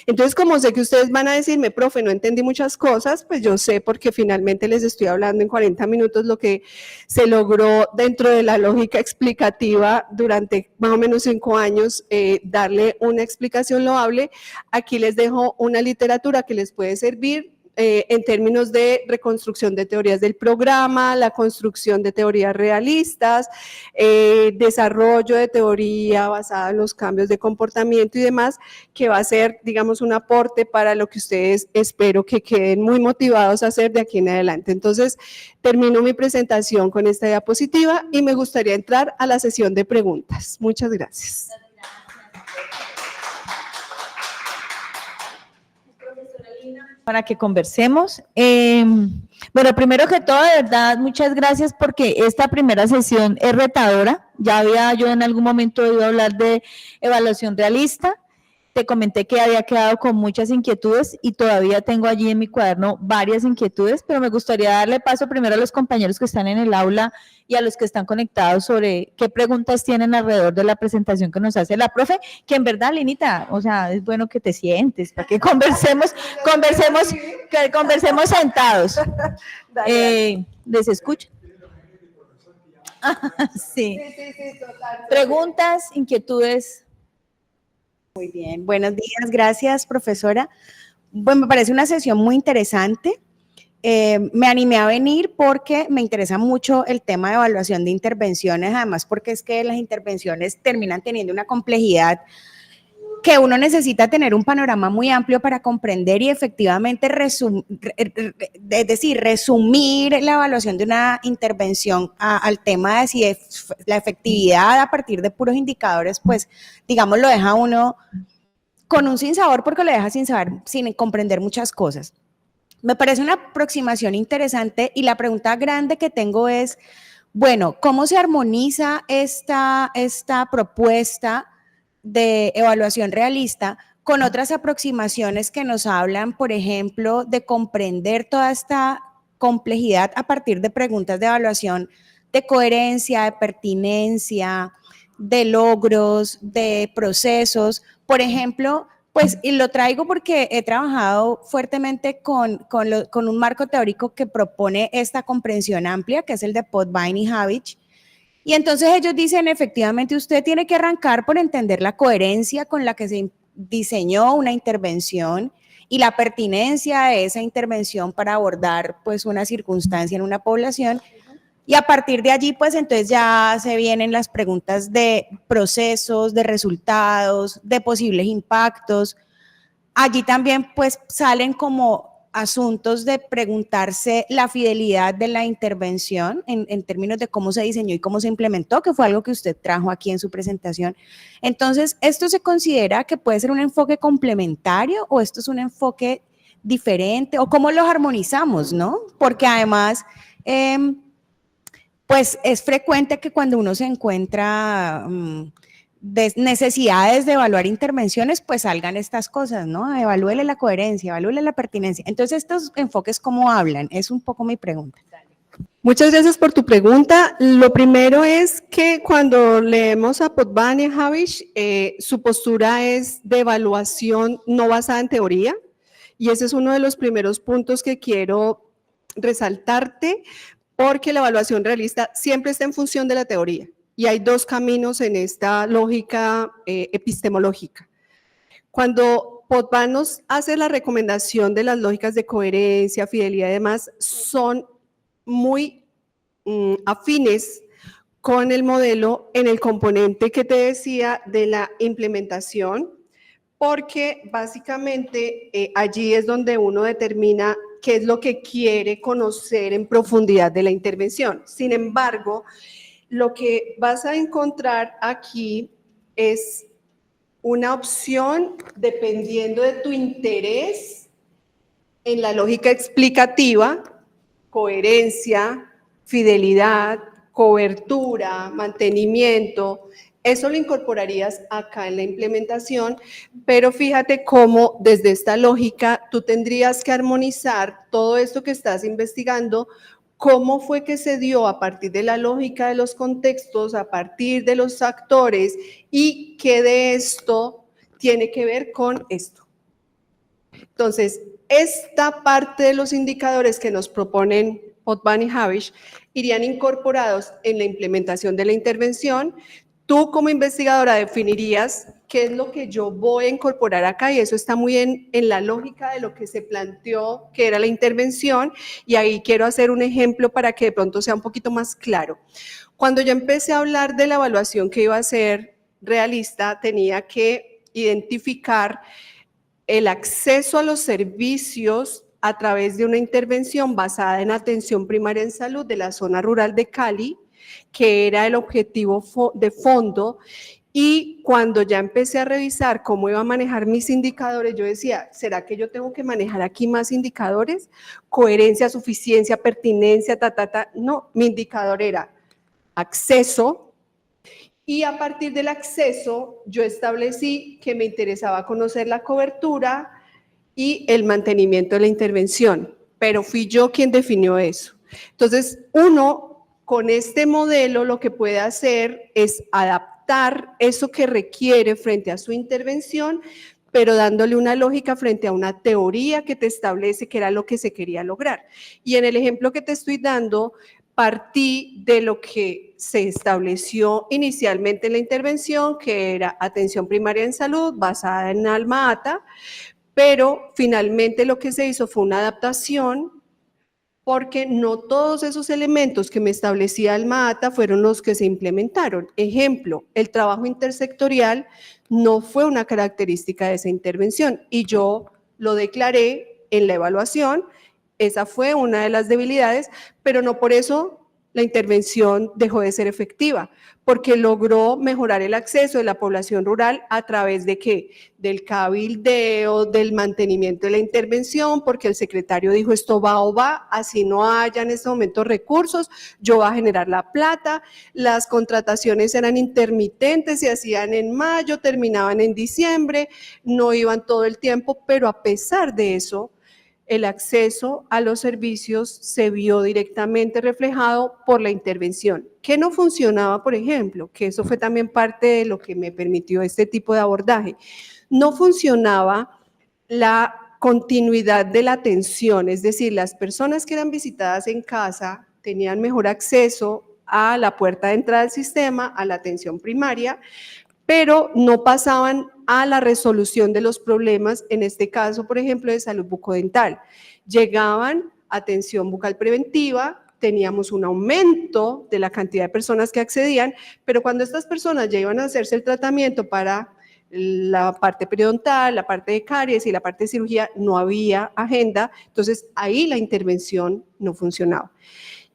Entonces, como sé que ustedes van a decirme, profe, no entendí muchas cosas, pues yo sé, porque finalmente les estoy hablando en 40 minutos lo que se logró dentro de la lógica explicativa durante más o menos 5 años, darle una explicación loable. Aquí les dejo una literatura que les puede servir en términos de reconstrucción de teorías del programa, la construcción de teorías realistas, desarrollo de teoría basada en los cambios de comportamiento y demás, que va a ser, digamos, un aporte para lo que ustedes espero que queden muy motivados a hacer de aquí en adelante. Entonces, termino mi presentación con esta diapositiva y me gustaría entrar a la sesión de preguntas. Muchas gracias. Para que conversemos. Bueno, primero que todo, de verdad, muchas gracias, porque esta primera sesión es retadora. Ya había yo en algún momento oído hablar de evaluación realista. te comenté que había quedado con muchas inquietudes y todavía tengo allí en mi cuaderno varias inquietudes, pero me gustaría darle paso primero a los compañeros que están en el aula y a los que están conectados sobre qué preguntas tienen alrededor de la presentación que nos hace la profe, que en verdad, Linita, o sea, es bueno que te sientes, para que conversemos sentados. ¿Les escucho? Sí. Preguntas, inquietudes. Muy bien, buenos días, gracias, profesora. Bueno, me parece una sesión muy interesante. Me animé a venir porque me interesa mucho el tema de evaluación de intervenciones, además porque es que las intervenciones terminan teniendo una complejidad que uno necesita tener un panorama muy amplio para comprender y efectivamente resumir la evaluación de una intervención al tema de si la efectividad a partir de puros indicadores, pues, digamos, lo deja uno con un sinsabor porque lo deja sin saber, sin comprender muchas cosas. Me parece una aproximación interesante y la pregunta grande que tengo es, bueno, ¿cómo se armoniza esta propuesta de evaluación realista con otras aproximaciones que nos hablan, por ejemplo, de comprender toda esta complejidad a partir de preguntas de evaluación de coherencia, de pertinencia, de logros, de procesos? Por ejemplo, pues, y lo traigo porque he trabajado fuertemente con un marco teórico que propone esta comprensión amplia, que es el de Potvin y Habich. Y entonces ellos dicen, efectivamente, usted tiene que arrancar por entender la coherencia con la que se diseñó una intervención y la pertinencia de esa intervención para abordar, pues, una circunstancia en una población. Y a partir de allí, pues, entonces ya se vienen las preguntas de procesos, de resultados, de posibles impactos. Allí también, pues, salen como asuntos de preguntarse la fidelidad de la intervención en términos de cómo se diseñó y cómo se implementó, que fue algo que usted trajo aquí en su presentación. Entonces, ¿esto se considera que puede ser un enfoque complementario o esto es un enfoque diferente? ¿O cómo los armonizamos, no? Porque además, pues es frecuente que cuando uno se encuentra de necesidades de evaluar intervenciones, pues salgan estas cosas, ¿no? Evalúele la coherencia, evalúele la pertinencia. Entonces, estos enfoques, ¿cómo hablan? Es un poco mi pregunta. Muchas gracias por tu pregunta. Lo primero es que cuando leemos a Potvin y a Habich, su postura es de evaluación no basada en teoría, y ese es uno de los primeros puntos que quiero resaltarte, porque la evaluación realista siempre está en función de la teoría. Y hay dos caminos en esta lógica epistemológica. Cuando Potvin nos hace la recomendación de las lógicas de coherencia, fidelidad y demás, son muy afines con el modelo en el componente que te decía de la implementación, porque básicamente allí es donde uno determina qué es lo que quiere conocer en profundidad de la intervención. Sin embargo, lo que vas a encontrar aquí es una opción dependiendo de tu interés en la lógica explicativa, coherencia, fidelidad, cobertura, mantenimiento. Eso lo incorporarías acá en la implementación, pero fíjate cómo desde esta lógica tú tendrías que armonizar todo esto que estás investigando. ¿Cómo fue que se dio a partir de la lógica de los contextos, a partir de los actores y qué de esto tiene que ver con esto? Entonces, esta parte de los indicadores que nos proponen Potvin y Habich irían incorporados en la implementación de la intervención. Tú como investigadora definirías qué es lo que yo voy a incorporar acá y eso está muy en la lógica de lo que se planteó que era la intervención y ahí quiero hacer un ejemplo para que de pronto sea un poquito más claro. Cuando yo empecé a hablar de la evaluación que iba a ser realista, tenía que identificar el acceso a los servicios a través de una intervención basada en atención primaria en salud de la zona rural de Cali, que era el objetivo de fondo, y cuando ya empecé a revisar cómo iba a manejar mis indicadores, yo decía, ¿será que yo tengo que manejar aquí más indicadores? Coherencia, suficiencia, pertinencia, No, mi indicador era acceso Y a partir del acceso, yo establecí que me interesaba conocer la cobertura y el mantenimiento de la intervención, pero fui yo quien definió eso. Entonces, uno con este modelo lo que puede hacer es adaptar eso que requiere frente a su intervención, pero dándole una lógica frente a una teoría que te establece que era lo que se quería lograr. Y en el ejemplo que te estoy dando, partí de lo que se estableció inicialmente en la intervención, que era atención primaria en salud basada en Alma Ata, pero finalmente lo que se hizo fue una adaptación porque no todos esos elementos que me establecía Alma Ata fueron los que se implementaron. Ejemplo, el trabajo intersectorial no fue una característica de esa intervención y yo lo declaré en la evaluación. Esa fue una de las debilidades, pero no por eso la intervención dejó de ser efectiva, porque logró mejorar el acceso de la población rural a través de ¿qué? Del cabildeo, del mantenimiento de la intervención, porque el secretario dijo esto va o va, así no haya en este momento recursos, yo voy a generar la plata. Las contrataciones eran intermitentes, se hacían en mayo, terminaban en diciembre, no iban todo el tiempo, pero a pesar de eso, el acceso a los servicios se vio directamente reflejado por la intervención. ¿Qué no funcionaba, por ejemplo? Que eso fue también parte de lo que me permitió este tipo de abordaje. No funcionaba la continuidad de la atención, es decir, las personas que eran visitadas en casa tenían mejor acceso a la puerta de entrada del sistema, a la atención primaria, pero no pasaban a la resolución de los problemas, en este caso, por ejemplo, de salud bucodental. Llegaban a atención bucal preventiva, teníamos un aumento de la cantidad de personas que accedían, pero cuando estas personas ya iban a hacerse el tratamiento para la parte periodontal, la parte de caries y la parte de cirugía, no había agenda, entonces ahí la intervención no funcionaba.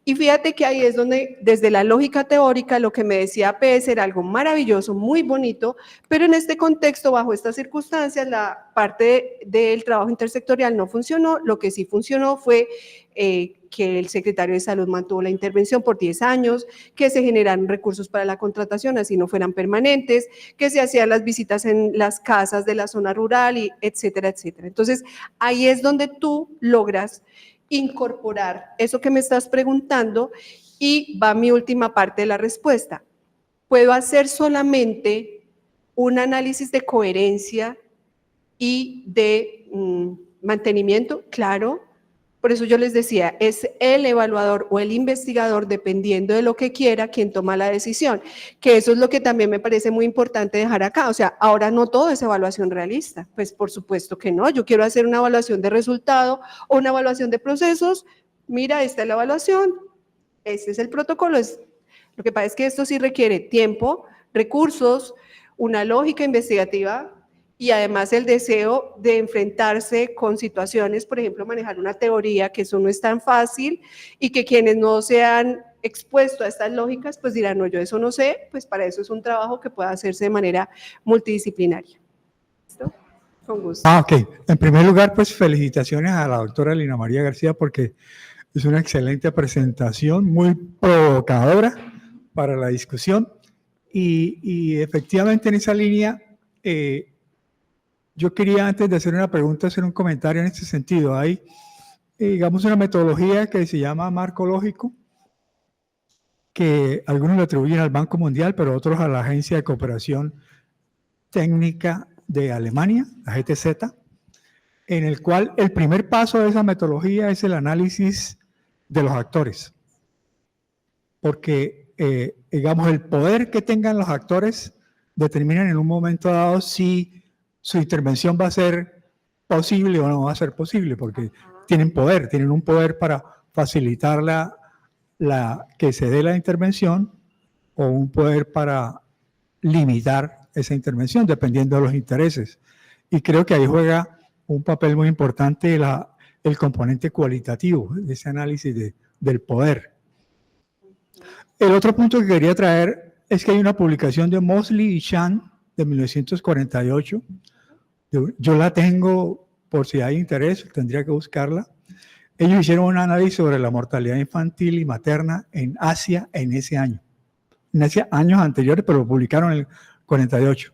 Y fíjate que ahí es donde, desde la lógica teórica, lo que me decía PS era algo maravilloso, muy bonito, pero en este contexto, bajo estas circunstancias, la parte del trabajo intersectorial no funcionó. Lo que sí funcionó fue que el secretario de Salud mantuvo la intervención por 10 años, que se generaron recursos para la contratación, así no fueran permanentes, que se hacían las visitas en las casas de la zona rural, y etcétera, etcétera. Entonces, ahí es donde tú logras incorporar eso que me estás preguntando y va mi última parte de la respuesta. ¿Puedo hacer solamente un análisis de coherencia y de mantenimiento? Claro. Por eso yo les decía, es el evaluador o el investigador, dependiendo de lo que quiera, quien toma la decisión, que eso es lo que también me parece muy importante dejar acá. O sea, ahora no todo es evaluación realista, pues por supuesto que no. Yo quiero hacer una evaluación de resultado o una evaluación de procesos. Mira, esta es la evaluación, este es el protocolo. Lo que pasa es que esto sí requiere tiempo, recursos, una lógica investigativa, y además el deseo de enfrentarse con situaciones, por ejemplo, manejar una teoría, que eso no es tan fácil, y que quienes no se han expuesto a estas lógicas, pues dirán, no, yo eso no sé, pues para eso es un trabajo que pueda hacerse de manera multidisciplinaria. ¿Listo? Con gusto. Ok. En primer lugar, pues felicitaciones a la doctora Lina María García porque es una excelente presentación, muy provocadora para la discusión, y efectivamente en esa línea, yo quería, antes de hacer una pregunta, hacer un comentario en este sentido. Hay, digamos, una metodología que se llama marco lógico, que algunos le atribuyen al Banco Mundial, pero otros a la Agencia de Cooperación Técnica de Alemania, la GTZ, en el cual el primer paso de esa metodología es el análisis de los actores. Porque, digamos, el poder que tengan los actores determinan en un momento dado si su intervención va a ser posible o no va a ser posible, porque tienen poder, tienen un poder para facilitar que se dé la intervención o un poder para limitar esa intervención, dependiendo de los intereses. Y creo que ahí juega un papel muy importante el componente cualitativo de ese análisis del poder. El otro punto que quería traer es que hay una publicación de Mosley y Chan de 1948. Yo la tengo por si hay interés, tendría que buscarla. Ellos hicieron un análisis sobre la mortalidad infantil y materna en Asia en ese año. años anteriores, pero lo publicaron en el 48.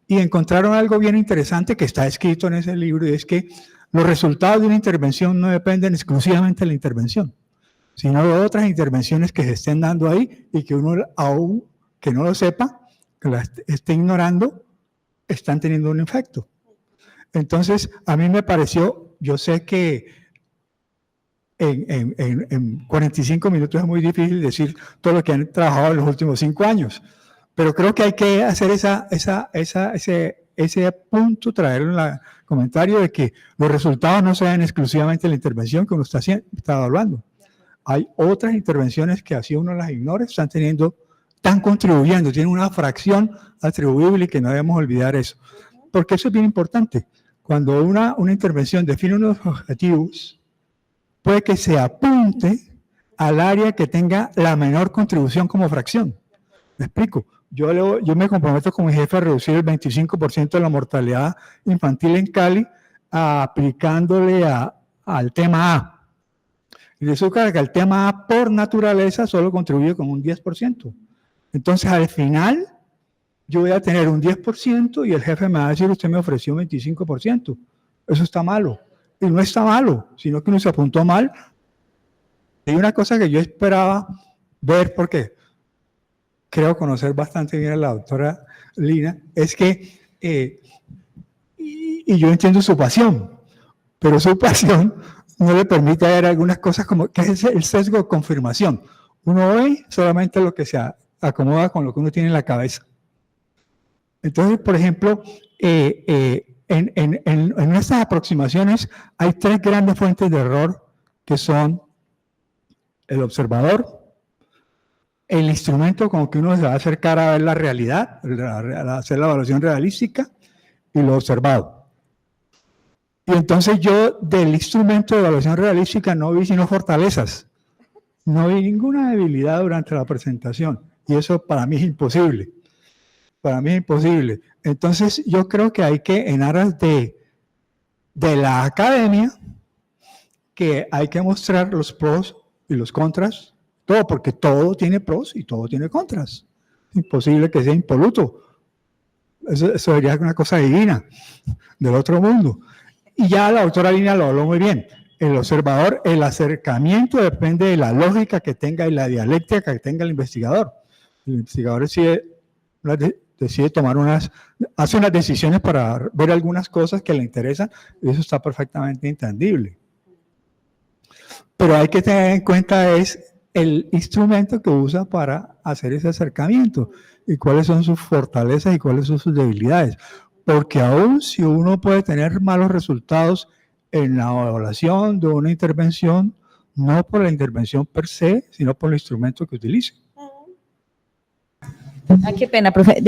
Y encontraron algo bien interesante que está escrito en ese libro, y es que los resultados de una intervención no dependen exclusivamente de la intervención, sino de otras intervenciones que se estén dando ahí y que uno, aún que no lo sepa, que la esté ignorando, están teniendo un efecto. Entonces, a mí me pareció, yo sé que en 45 minutos es muy difícil decir todo lo que han trabajado en los últimos 5 años, pero creo que hay que hacer ese punto, traerlo en el comentario de que los resultados no se dan exclusivamente de la intervención que uno está evaluando. Hay otras intervenciones que así uno las ignore, están contribuyendo, tienen una fracción atribuible y que no debemos olvidar eso. Porque eso es bien importante. Cuando una intervención define unos objetivos, puede que se apunte al área que tenga la menor contribución como fracción. ¿Me explico? Yo me comprometo con mi jefe a reducir el 25% de la mortalidad infantil en Cali, aplicándole al tema A. Y resulta que el tema A, por naturaleza, solo contribuye con un 10%. Entonces, al final, yo voy a tener un 10% y el jefe me va a decir, usted me ofreció un 25%. Eso está malo. Y no está malo, sino que uno se apuntó mal. Hay una cosa que yo esperaba ver, porque creo conocer bastante bien a la doctora Lina, es que, y yo entiendo su pasión, pero su pasión no le permite ver algunas cosas como que es el sesgo de confirmación. Uno ve solamente lo que se acomoda con lo que uno tiene en la cabeza. Entonces, por ejemplo, en estas aproximaciones hay 3 grandes fuentes de error que son el observador, el instrumento con que uno se va a acercar a ver la realidad, a hacer la evaluación realística, y lo observado. Y entonces yo del instrumento de evaluación realística no vi sino fortalezas, no vi ninguna debilidad durante la presentación, y eso para mí es imposible. Para mí es imposible. Entonces yo creo que hay que, en aras de la academia, que hay que mostrar los pros y los contras, todo, porque todo tiene pros y todo tiene contras. Es imposible que sea impoluto. Eso sería una cosa divina, del otro mundo. Y ya la doctora Lina lo habló muy bien. El observador, el acercamiento depende de la lógica que tenga y la dialéctica que tenga el investigador. El investigador decide tomar hace unas decisiones para ver algunas cosas que le interesan, y eso está perfectamente entendible. Pero hay que tener en cuenta es el instrumento que usa para hacer ese acercamiento y cuáles son sus fortalezas y cuáles son sus debilidades. Porque aún si uno puede tener malos resultados en la evaluación de una intervención, no por la intervención per se, sino por el instrumento que utilice. Ah, qué pena, profe.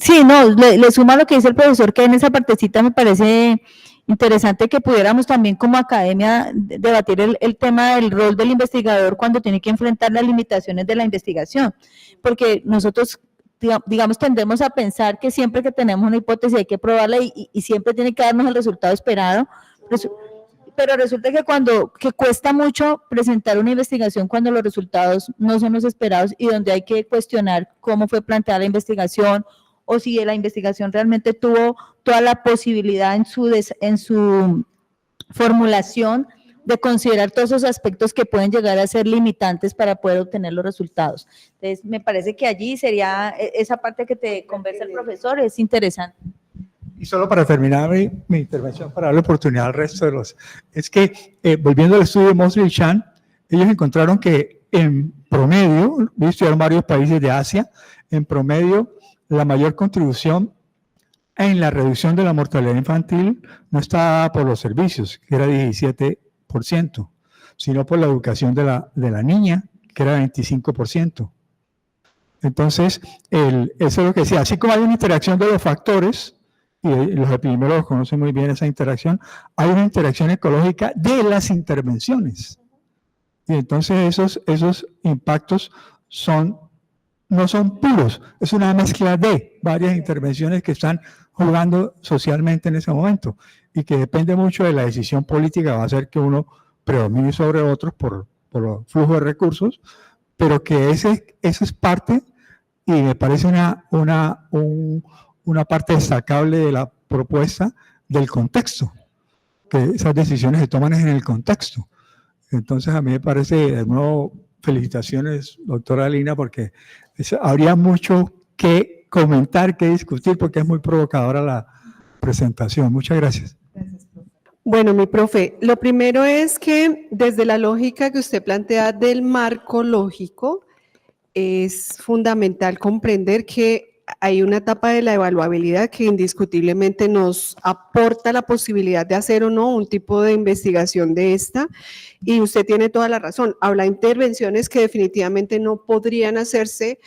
Sí, no, le sumo a lo que dice el profesor, que en esa partecita me parece interesante que pudiéramos también como academia debatir el tema del rol del investigador cuando tiene que enfrentar las limitaciones de la investigación, porque nosotros, digamos, tendemos a pensar que siempre que tenemos una hipótesis hay que probarla y siempre tiene que darnos el resultado esperado, pero resulta que cuesta mucho presentar una investigación cuando los resultados no son los esperados y donde hay que cuestionar cómo fue planteada la investigación o si la investigación realmente tuvo toda la posibilidad en su formulación de considerar todos esos aspectos que pueden llegar a ser limitantes para poder obtener los resultados. Entonces, me parece que allí sería esa parte que te conversa el profesor, es interesante. Y solo para terminar mi intervención, para darle oportunidad al resto de los... Es que, volviendo al estudio de Mosley y Chan, ellos encontraron que en promedio, voy a estudiar varios países de Asia, en promedio, la mayor contribución en la reducción de la mortalidad infantil no está dada por los servicios, que era 17%, sino por la educación de la niña, que era 25%. Entonces, eso es lo que decía. Así como hay una interacción de los factores, y los epidemiólogos conocen muy bien esa interacción, hay una interacción ecológica de las intervenciones. Y entonces esos impactos no son puros, es una mezcla de varias intervenciones que están jugando socialmente en ese momento y que depende mucho de la decisión política, va a hacer que uno predomine sobre otros por los flujos de recursos, pero que eso es parte y me parece una parte destacable de la propuesta del contexto, que esas decisiones se toman en el contexto. Entonces a mí me parece, de nuevo, felicitaciones, doctora Lina, porque habría mucho que comentar, que discutir, porque es muy provocadora la presentación. Muchas gracias. Bueno, mi profe, lo primero es que desde la lógica que usted plantea del marco lógico, es fundamental comprender que hay una etapa de la evaluabilidad que indiscutiblemente nos aporta la posibilidad de hacer o no un tipo de investigación de esta, y usted tiene toda la razón. Habla de intervenciones que definitivamente no podrían hacerse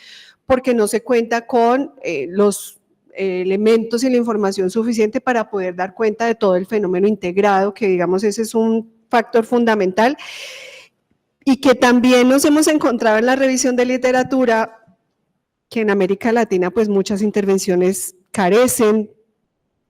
porque no se cuenta con los elementos y la información suficiente para poder dar cuenta de todo el fenómeno integrado, que digamos ese es un factor fundamental, y que también nos hemos encontrado en la revisión de literatura que en América Latina pues muchas intervenciones carecen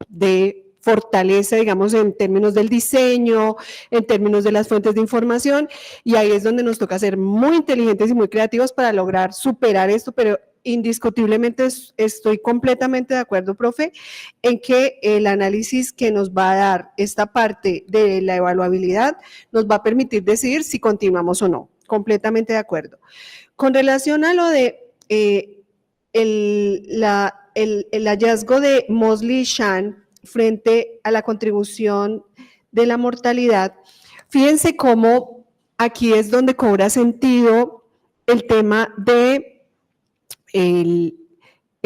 de fortaleza, digamos, en términos del diseño, en términos de las fuentes de información, y ahí es donde nos toca ser muy inteligentes y muy creativos para lograr superar esto, pero indiscutiblemente estoy completamente de acuerdo, profe, en que el análisis que nos va a dar esta parte de la evaluabilidad nos va a permitir decidir si continuamos o no. Completamente de acuerdo. Con relación a lo de el hallazgo de Mosley y Shan frente a la contribución de la mortalidad, fíjense cómo aquí es donde cobra sentido el tema de el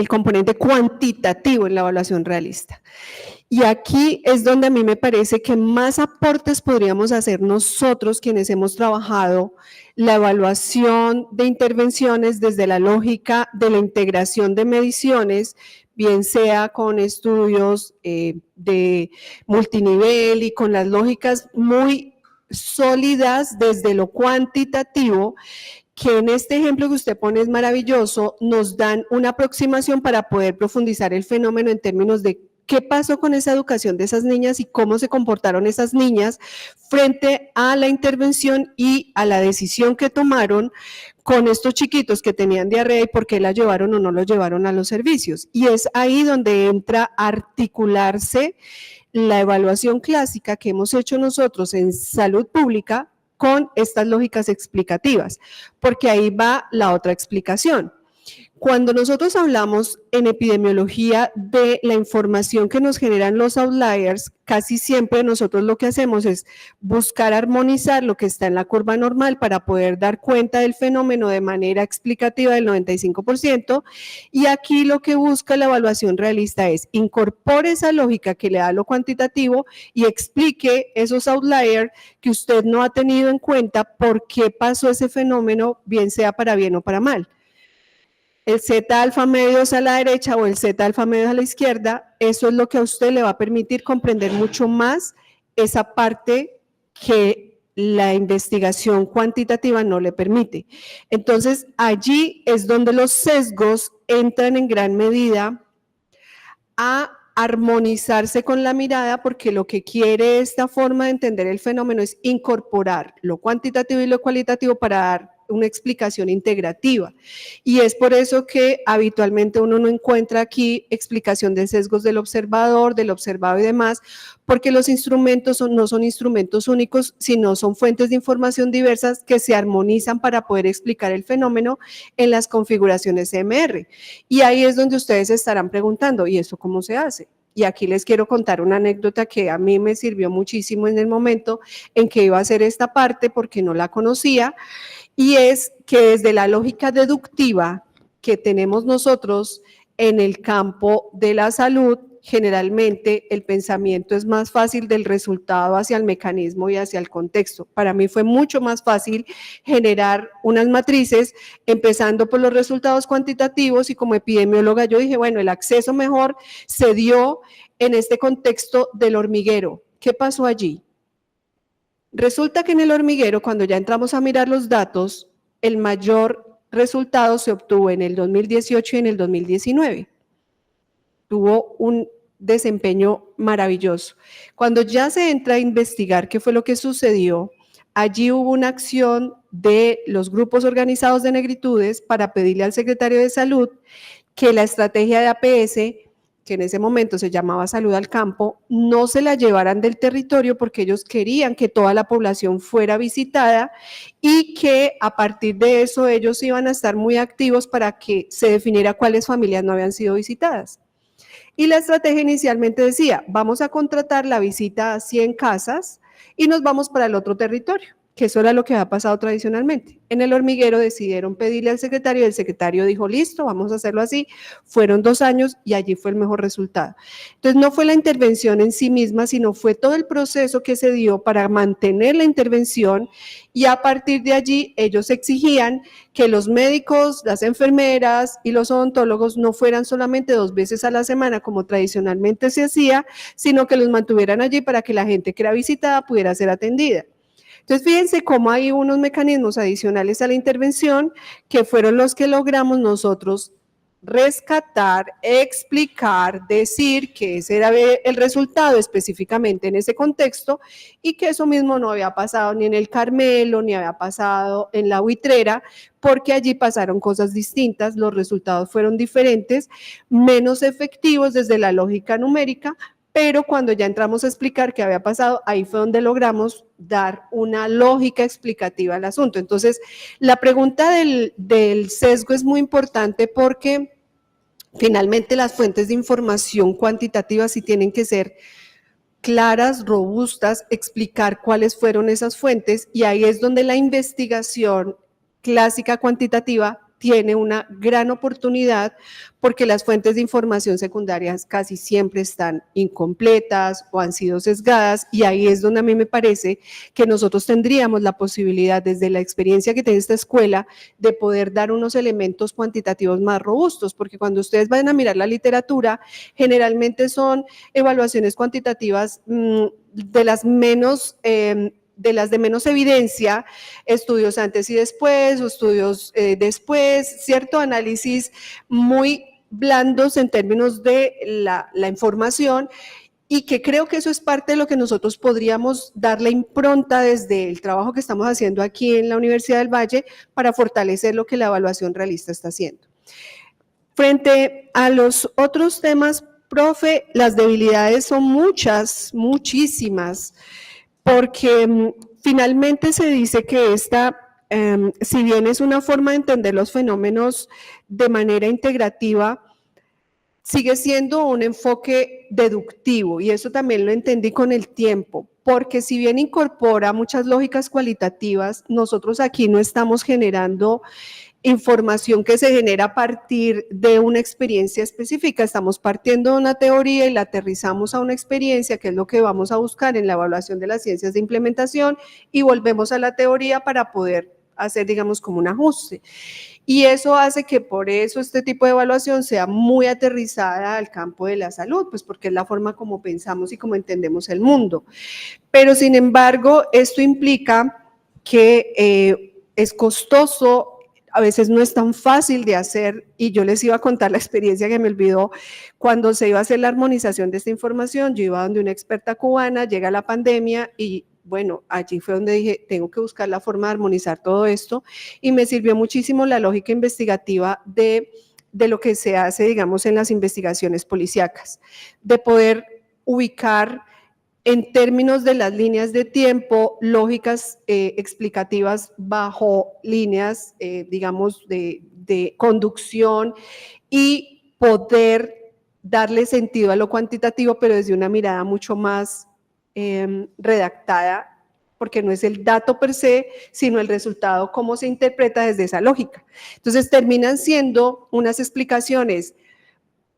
componente cuantitativo en la evaluación realista. Y aquí es donde a mí me parece que más aportes podríamos hacer nosotros, quienes hemos trabajado la evaluación de intervenciones desde la lógica de la integración de mediciones, bien sea con estudios de multinivel y con las lógicas muy sólidas desde lo cuantitativo, que en este ejemplo que usted pone es maravilloso, nos dan una aproximación para poder profundizar el fenómeno en términos de qué pasó con esa educación de esas niñas y cómo se comportaron esas niñas frente a la intervención y a la decisión que tomaron con estos chiquitos que tenían diarrea y por qué la llevaron o no los llevaron a los servicios. Y es ahí donde entra a articularse la evaluación clásica que hemos hecho nosotros en salud pública con estas lógicas explicativas, porque ahí va la otra explicación. Cuando nosotros hablamos en epidemiología de la información que nos generan los outliers, casi siempre nosotros lo que hacemos es buscar armonizar lo que está en la curva normal para poder dar cuenta del fenómeno de manera explicativa del 95%, y aquí lo que busca la evaluación realista es incorpore esa lógica que le da lo cuantitativo y explique esos outliers que usted no ha tenido en cuenta por qué pasó ese fenómeno, bien sea para bien o para mal. El Z alfa medios a la derecha o el Z alfa medios a la izquierda, eso es lo que a usted le va a permitir comprender mucho más esa parte que la investigación cuantitativa no le permite. Entonces, allí es donde los sesgos entran en gran medida a armonizarse con la mirada, porque lo que quiere esta forma de entender el fenómeno es incorporar lo cuantitativo y lo cualitativo para dar una explicación integrativa. Y es por eso que habitualmente uno no encuentra aquí explicación de sesgos del observador, del observado y demás, porque los instrumentos no son instrumentos únicos, sino son fuentes de información diversas que se armonizan para poder explicar el fenómeno en las configuraciones CMR. Y ahí es donde ustedes estarán preguntando, ¿y eso cómo se hace? Y aquí les quiero contar una anécdota que a mí me sirvió muchísimo en el momento en que iba a hacer esta parte porque no la conocía, y es que desde la lógica deductiva que tenemos nosotros en el campo de la salud, generalmente el pensamiento es más fácil del resultado hacia el mecanismo y hacia el contexto. Para mí fue mucho más fácil generar unas matrices empezando por los resultados cuantitativos, y como epidemióloga yo dije, bueno, el acceso mejor se dio en este contexto del hormiguero. ¿Qué pasó allí? Resulta que en el hormiguero, cuando ya entramos a mirar los datos, el mayor resultado se obtuvo en el 2018 y en el 2019. Tuvo un desempeño maravilloso. Cuando ya se entra a investigar qué fue lo que sucedió, allí hubo una acción de los grupos organizados de negritudes para pedirle al secretario de Salud que la estrategia de APS, que en ese momento se llamaba Salud al Campo, no se la llevaran del territorio porque ellos querían que toda la población fuera visitada y que a partir de eso ellos iban a estar muy activos para que se definiera cuáles familias no habían sido visitadas. Y la estrategia inicialmente decía, vamos a contratar la visita a 100 casas y nos vamos para el otro territorio, que eso era lo que había pasado tradicionalmente. En El Hormiguero decidieron pedirle al secretario y el secretario dijo, listo, vamos a hacerlo así. Fueron 2 años y allí fue el mejor resultado. Entonces no fue la intervención en sí misma, sino fue todo el proceso que se dio para mantener la intervención y a partir de allí ellos exigían que los médicos, las enfermeras y los odontólogos no fueran solamente 2 veces a la semana como tradicionalmente se hacía, sino que los mantuvieran allí para que la gente que era visitada pudiera ser atendida. Entonces, fíjense cómo hay unos mecanismos adicionales a la intervención que fueron los que logramos nosotros rescatar, explicar, decir que ese era el resultado específicamente en ese contexto y que eso mismo no había pasado ni en el Carmelo, ni había pasado en la Buitrera, porque allí pasaron cosas distintas, los resultados fueron diferentes, menos efectivos desde la lógica numérica, pero cuando ya entramos a explicar qué había pasado, ahí fue donde logramos dar una lógica explicativa al asunto. Entonces, la pregunta del sesgo es muy importante porque finalmente las fuentes de información cuantitativa sí tienen que ser claras, robustas, explicar cuáles fueron esas fuentes y ahí es donde la investigación clásica cuantitativa tiene una gran oportunidad porque las fuentes de información secundarias casi siempre están incompletas o han sido sesgadas y ahí es donde a mí me parece que nosotros tendríamos la posibilidad desde la experiencia que tiene esta escuela de poder dar unos elementos cuantitativos más robustos, porque cuando ustedes vayan a mirar la literatura, generalmente son evaluaciones cuantitativas de las de menos evidencia, estudios antes y después, o estudios después, cierto análisis muy blandos en términos de la información y que creo que eso es parte de lo que nosotros podríamos dar la impronta desde el trabajo que estamos haciendo aquí en la Universidad del Valle para fortalecer lo que la evaluación realista está haciendo. Frente a los otros temas, profe, las debilidades son muchas, muchísimas, porque finalmente se dice que esta, si bien es una forma de entender los fenómenos de manera integrativa, sigue siendo un enfoque deductivo y eso también lo entendí con el tiempo, porque si bien incorpora muchas lógicas cualitativas, nosotros aquí no estamos generando información que se genera a partir de una experiencia específica. Estamos partiendo de una teoría y la aterrizamos a una experiencia, que es lo que vamos a buscar en la evaluación de las ciencias de implementación, y volvemos a la teoría para poder hacer, digamos, como un ajuste. Y eso hace que por eso este tipo de evaluación sea muy aterrizada al campo de la salud, pues porque es la forma como pensamos y como entendemos el mundo. Pero sin embargo, esto implica que es costoso, a veces no es tan fácil de hacer, y yo les iba a contar la experiencia que me olvidó cuando se iba a hacer la armonización de esta información. Yo iba donde una experta cubana, llega la pandemia y bueno, allí fue donde dije, tengo que buscar la forma de armonizar todo esto y me sirvió muchísimo la lógica investigativa de lo que se hace, digamos, en las investigaciones policíacas, de poder ubicar en términos de las líneas de tiempo, lógicas explicativas bajo líneas, digamos, de conducción y poder darle sentido a lo cuantitativo, pero desde una mirada mucho más redactada, porque no es el dato per se, sino el resultado, cómo se interpreta desde esa lógica. Entonces terminan siendo unas explicaciones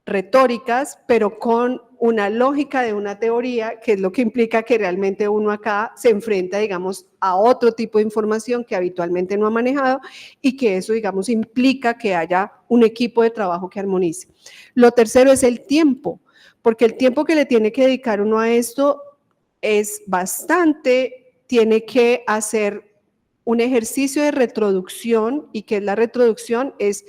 retóricas, pero con una lógica de una teoría, que es lo que implica que realmente uno acá se enfrenta, digamos, a otro tipo de información que habitualmente no ha manejado y que eso, digamos, implica que haya un equipo de trabajo que armonice. Lo tercero es el tiempo, porque el tiempo que le tiene que dedicar uno a esto es bastante, tiene que hacer un ejercicio de retroducción, y que la retroducción es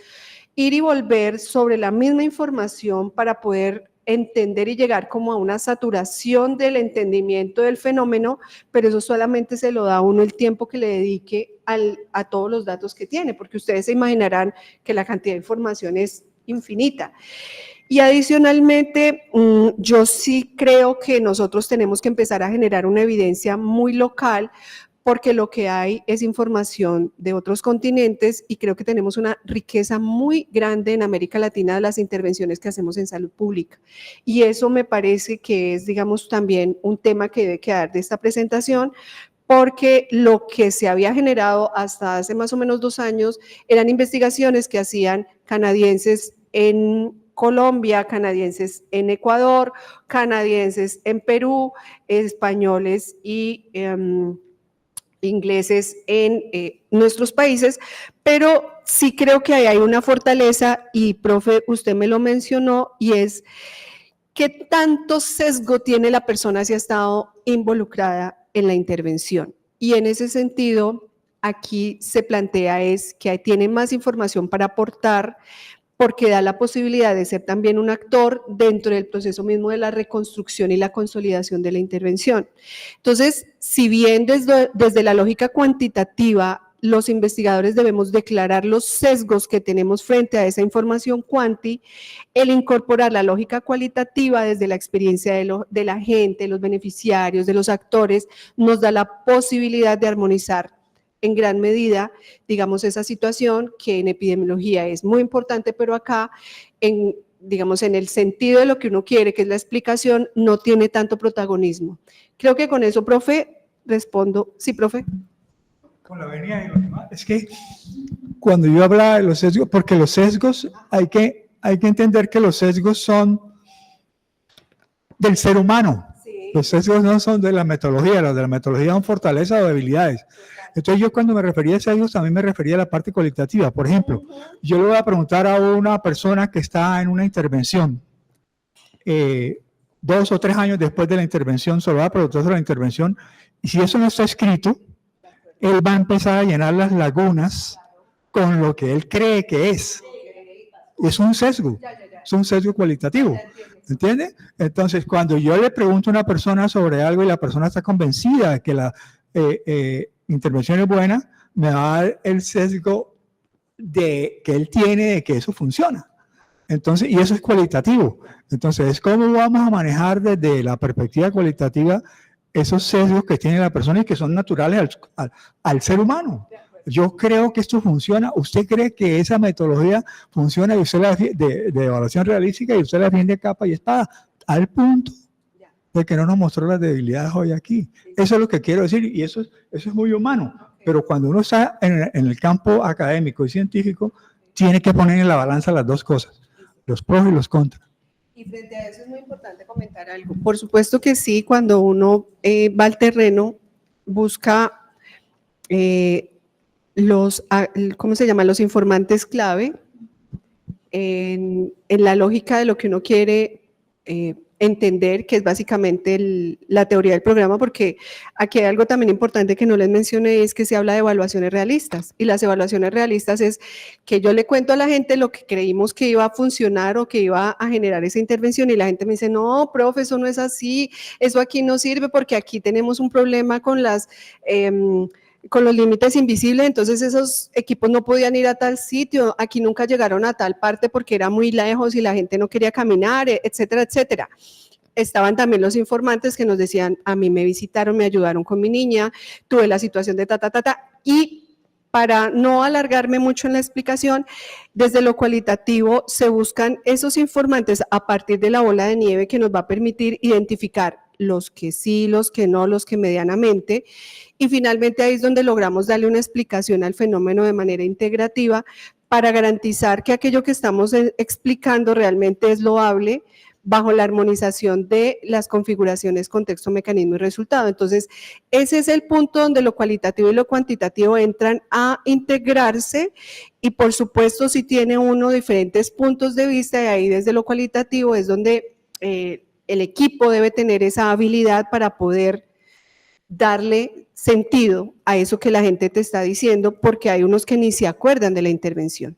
ir y volver sobre la misma información para poder entender y llegar como a una saturación del entendimiento del fenómeno, pero eso solamente se lo da a uno el tiempo que le dedique a todos los datos que tiene, porque ustedes se imaginarán que la cantidad de información es infinita. Y adicionalmente, yo sí creo que nosotros tenemos que empezar a generar una evidencia muy local, porque lo que hay es información de otros continentes y creo que tenemos una riqueza muy grande en América Latina de las intervenciones que hacemos en salud pública. Y eso me parece que es, digamos, también un tema que debe quedar de esta presentación, porque lo que se había generado hasta hace más o menos 2 años eran investigaciones que hacían canadienses en Colombia, canadienses en Ecuador, canadienses en Perú, españoles y ingleses en nuestros países, pero sí creo que ahí hay una fortaleza y, profe, usted me lo mencionó, y es qué tanto sesgo tiene la persona si ha estado involucrada en la intervención. Y en ese sentido, aquí se plantea es que tiene más información para aportar, porque da la posibilidad de ser también un actor dentro del proceso mismo de la reconstrucción y la consolidación de la intervención. Entonces, si bien desde la lógica cuantitativa, los investigadores debemos declarar los sesgos que tenemos frente a esa información cuanti, el incorporar la lógica cualitativa desde la experiencia de la gente, de los beneficiarios, de los actores, nos da la posibilidad de armonizar en gran medida, digamos, esa situación que en epidemiología es muy importante, pero acá, digamos, en el sentido de lo que uno quiere, que es la explicación, no tiene tanto protagonismo. Creo que con eso, profe, respondo. Sí, profe. Con la venia y lo demás. Es que cuando yo hablaba de los sesgos, porque los sesgos, hay que entender que los sesgos son del ser humano. Sí. Los sesgos no son de la metodología, los de la metodología son fortalezas o debilidades. Entonces yo cuando me refería a sesgos también me refería a la parte cualitativa. Por ejemplo, yo le voy a preguntar a una persona que está en una intervención, 2 o 3 años después de la intervención, solo va a preguntar sobre la intervención, y si eso no está escrito, él va a empezar a llenar las lagunas con lo que él cree que es. Es un sesgo, es un sesgo cualitativo. ¿Entiende? Entonces, cuando yo le pregunto a una persona sobre algo y la persona está convencida de que la intervención es buena, me va a dar el sesgo que él tiene de que eso funciona. Entonces, y eso es cualitativo. Entonces, ¿cómo vamos a manejar desde la perspectiva cualitativa esos sesgos que tiene la persona y que son naturales al ser humano? Yo creo que esto funciona. ¿Usted cree que esa metodología funciona y usted de evaluación realística y usted la defiende capa y espada? Al punto de que no nos mostró las debilidades hoy aquí. Eso es lo que quiero decir, y eso es muy humano. Pero cuando uno está en el campo académico y científico, tiene que poner en la balanza las dos cosas, los pros y los contras. Y frente a eso es muy importante comentar algo. Por supuesto que sí, cuando uno va al terreno, busca ¿cómo se llaman? Los informantes clave en la lógica de lo que uno quiere entender, que es básicamente la teoría del programa, porque aquí hay algo también importante que no les mencioné, es que se habla de evaluaciones realistas, y las evaluaciones realistas es que yo le cuento a la gente lo que creímos que iba a funcionar o que iba a generar esa intervención, y la gente me dice, no, profe, eso no es así, eso aquí no sirve porque aquí tenemos un problema con con los límites invisibles, entonces esos equipos no podían ir a tal sitio, aquí nunca llegaron a tal parte porque era muy lejos y la gente no quería caminar, etcétera, etcétera. Estaban también los informantes que nos decían, a mí me visitaron, me ayudaron con mi niña, tuve la situación de y para no alargarme mucho en la explicación, desde lo cualitativo se buscan esos informantes a partir de la bola de nieve que nos va a permitir identificar los que sí, los que no, los que medianamente, y finalmente ahí es donde logramos darle una explicación al fenómeno de manera integrativa para garantizar que aquello que estamos explicando realmente es loable bajo la armonización de las configuraciones, contexto, mecanismo y resultado. Entonces, ese es el punto donde lo cualitativo y lo cuantitativo entran a integrarse, y por supuesto si tiene uno diferentes puntos de vista, y ahí desde lo cualitativo es donde el equipo debe tener esa habilidad para poder darle sentido a eso que la gente te está diciendo, porque hay unos que ni se acuerdan de la intervención.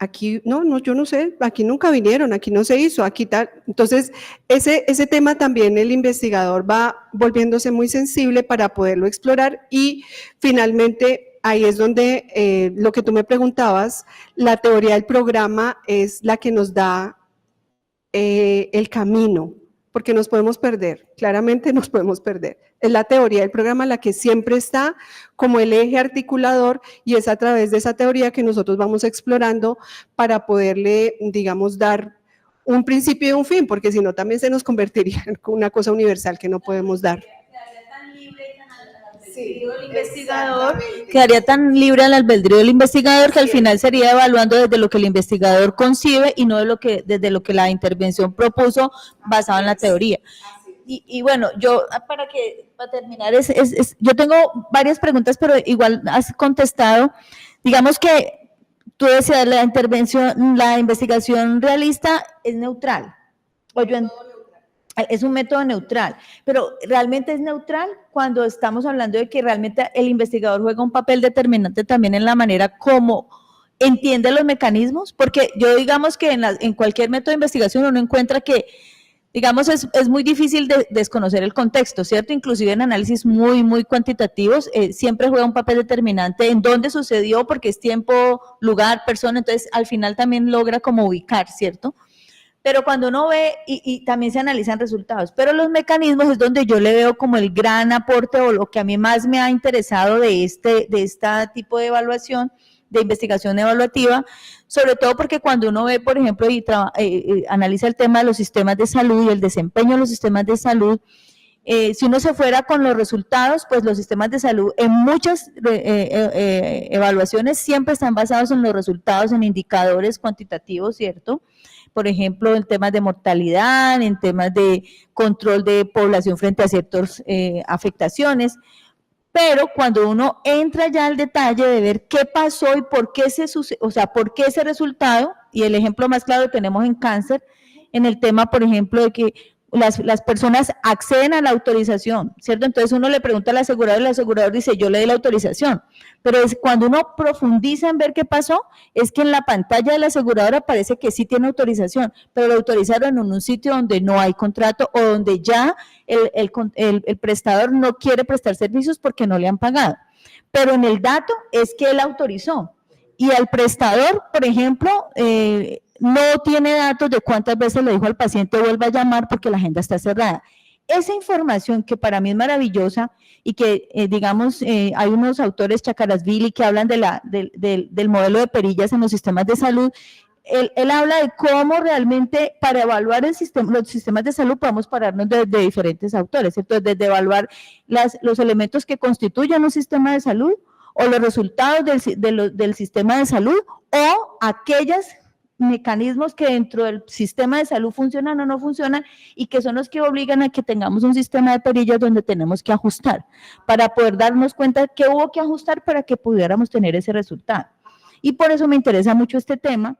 Aquí, no, yo no sé, aquí nunca vinieron, aquí no se hizo, aquí tal. Entonces, ese tema también el investigador va volviéndose muy sensible para poderlo explorar y finalmente ahí es donde lo que tú me preguntabas, la teoría del programa es la que nos da el camino, porque nos podemos perder, claramente nos podemos perder. Es la teoría del programa la que siempre está como el eje articulador y es a través de esa teoría que nosotros vamos explorando para poderle, digamos, dar un principio y un fin, porque si no también se nos convertiría en una cosa universal que no podemos dar. El investigador quedaría tan libre al albedrío del investigador que al final sería evaluando desde lo que el investigador concibe y no desde lo que la intervención propuso basado en la teoría. Y bueno, yo para terminar, yo tengo varias preguntas, pero igual has contestado. Digamos que tú decías, la investigación realista es neutral. Es un método neutral, pero ¿realmente es neutral cuando estamos hablando de que realmente el investigador juega un papel determinante también en la manera como entiende los mecanismos? Porque yo digamos que en cualquier método de investigación uno encuentra que, digamos, es muy difícil desconocer el contexto, ¿cierto? Inclusive en análisis muy cuantitativos, siempre juega un papel determinante en dónde sucedió, porque es tiempo, lugar, persona, entonces al final también logra como ubicar, ¿cierto? Pero cuando uno ve, y también se analizan resultados, pero los mecanismos es donde yo le veo como el gran aporte o lo que a mí más me ha interesado de este tipo de evaluación, de investigación evaluativa, sobre todo porque cuando uno ve, por ejemplo, analiza el tema de los sistemas de salud y el desempeño de los sistemas de salud, si uno se fuera con los resultados, pues los sistemas de salud en muchas evaluaciones siempre están basados en los resultados, en indicadores cuantitativos, ¿cierto? Por ejemplo, en temas de mortalidad, en temas de control de población frente a ciertas afectaciones, pero cuando uno entra ya al detalle de ver qué pasó y por qué por qué ese resultado, y el ejemplo más claro lo tenemos en cáncer, en el tema, por ejemplo, de que las personas acceden a la autorización, ¿cierto? Entonces uno le pregunta al asegurador y el asegurador dice, yo le di la autorización, pero cuando uno profundiza en ver qué pasó, es que en la pantalla del asegurador aparece que sí tiene autorización, pero lo autorizaron en un sitio donde no hay contrato o donde ya el prestador no quiere prestar servicios porque no le han pagado, pero en el dato es que él autorizó. Y al prestador, por ejemplo, no tiene datos de cuántas veces le dijo al paciente vuelva a llamar porque la agenda está cerrada. Esa información que para mí es maravillosa y que, digamos, hay unos autores, Chacarasvili, que hablan del modelo de perillas en los sistemas de salud. Él habla de cómo realmente para evaluar los sistemas de salud podemos pararnos de diferentes autores, ¿cierto? Desde evaluar los elementos que constituyen un sistema de salud o los resultados del sistema de salud o aquellos mecanismos que dentro del sistema de salud funcionan o no funcionan y que son los que obligan a que tengamos un sistema de perillas donde tenemos que ajustar para poder darnos cuenta que hubo que ajustar para que pudiéramos tener ese resultado. Y por eso me interesa mucho este tema,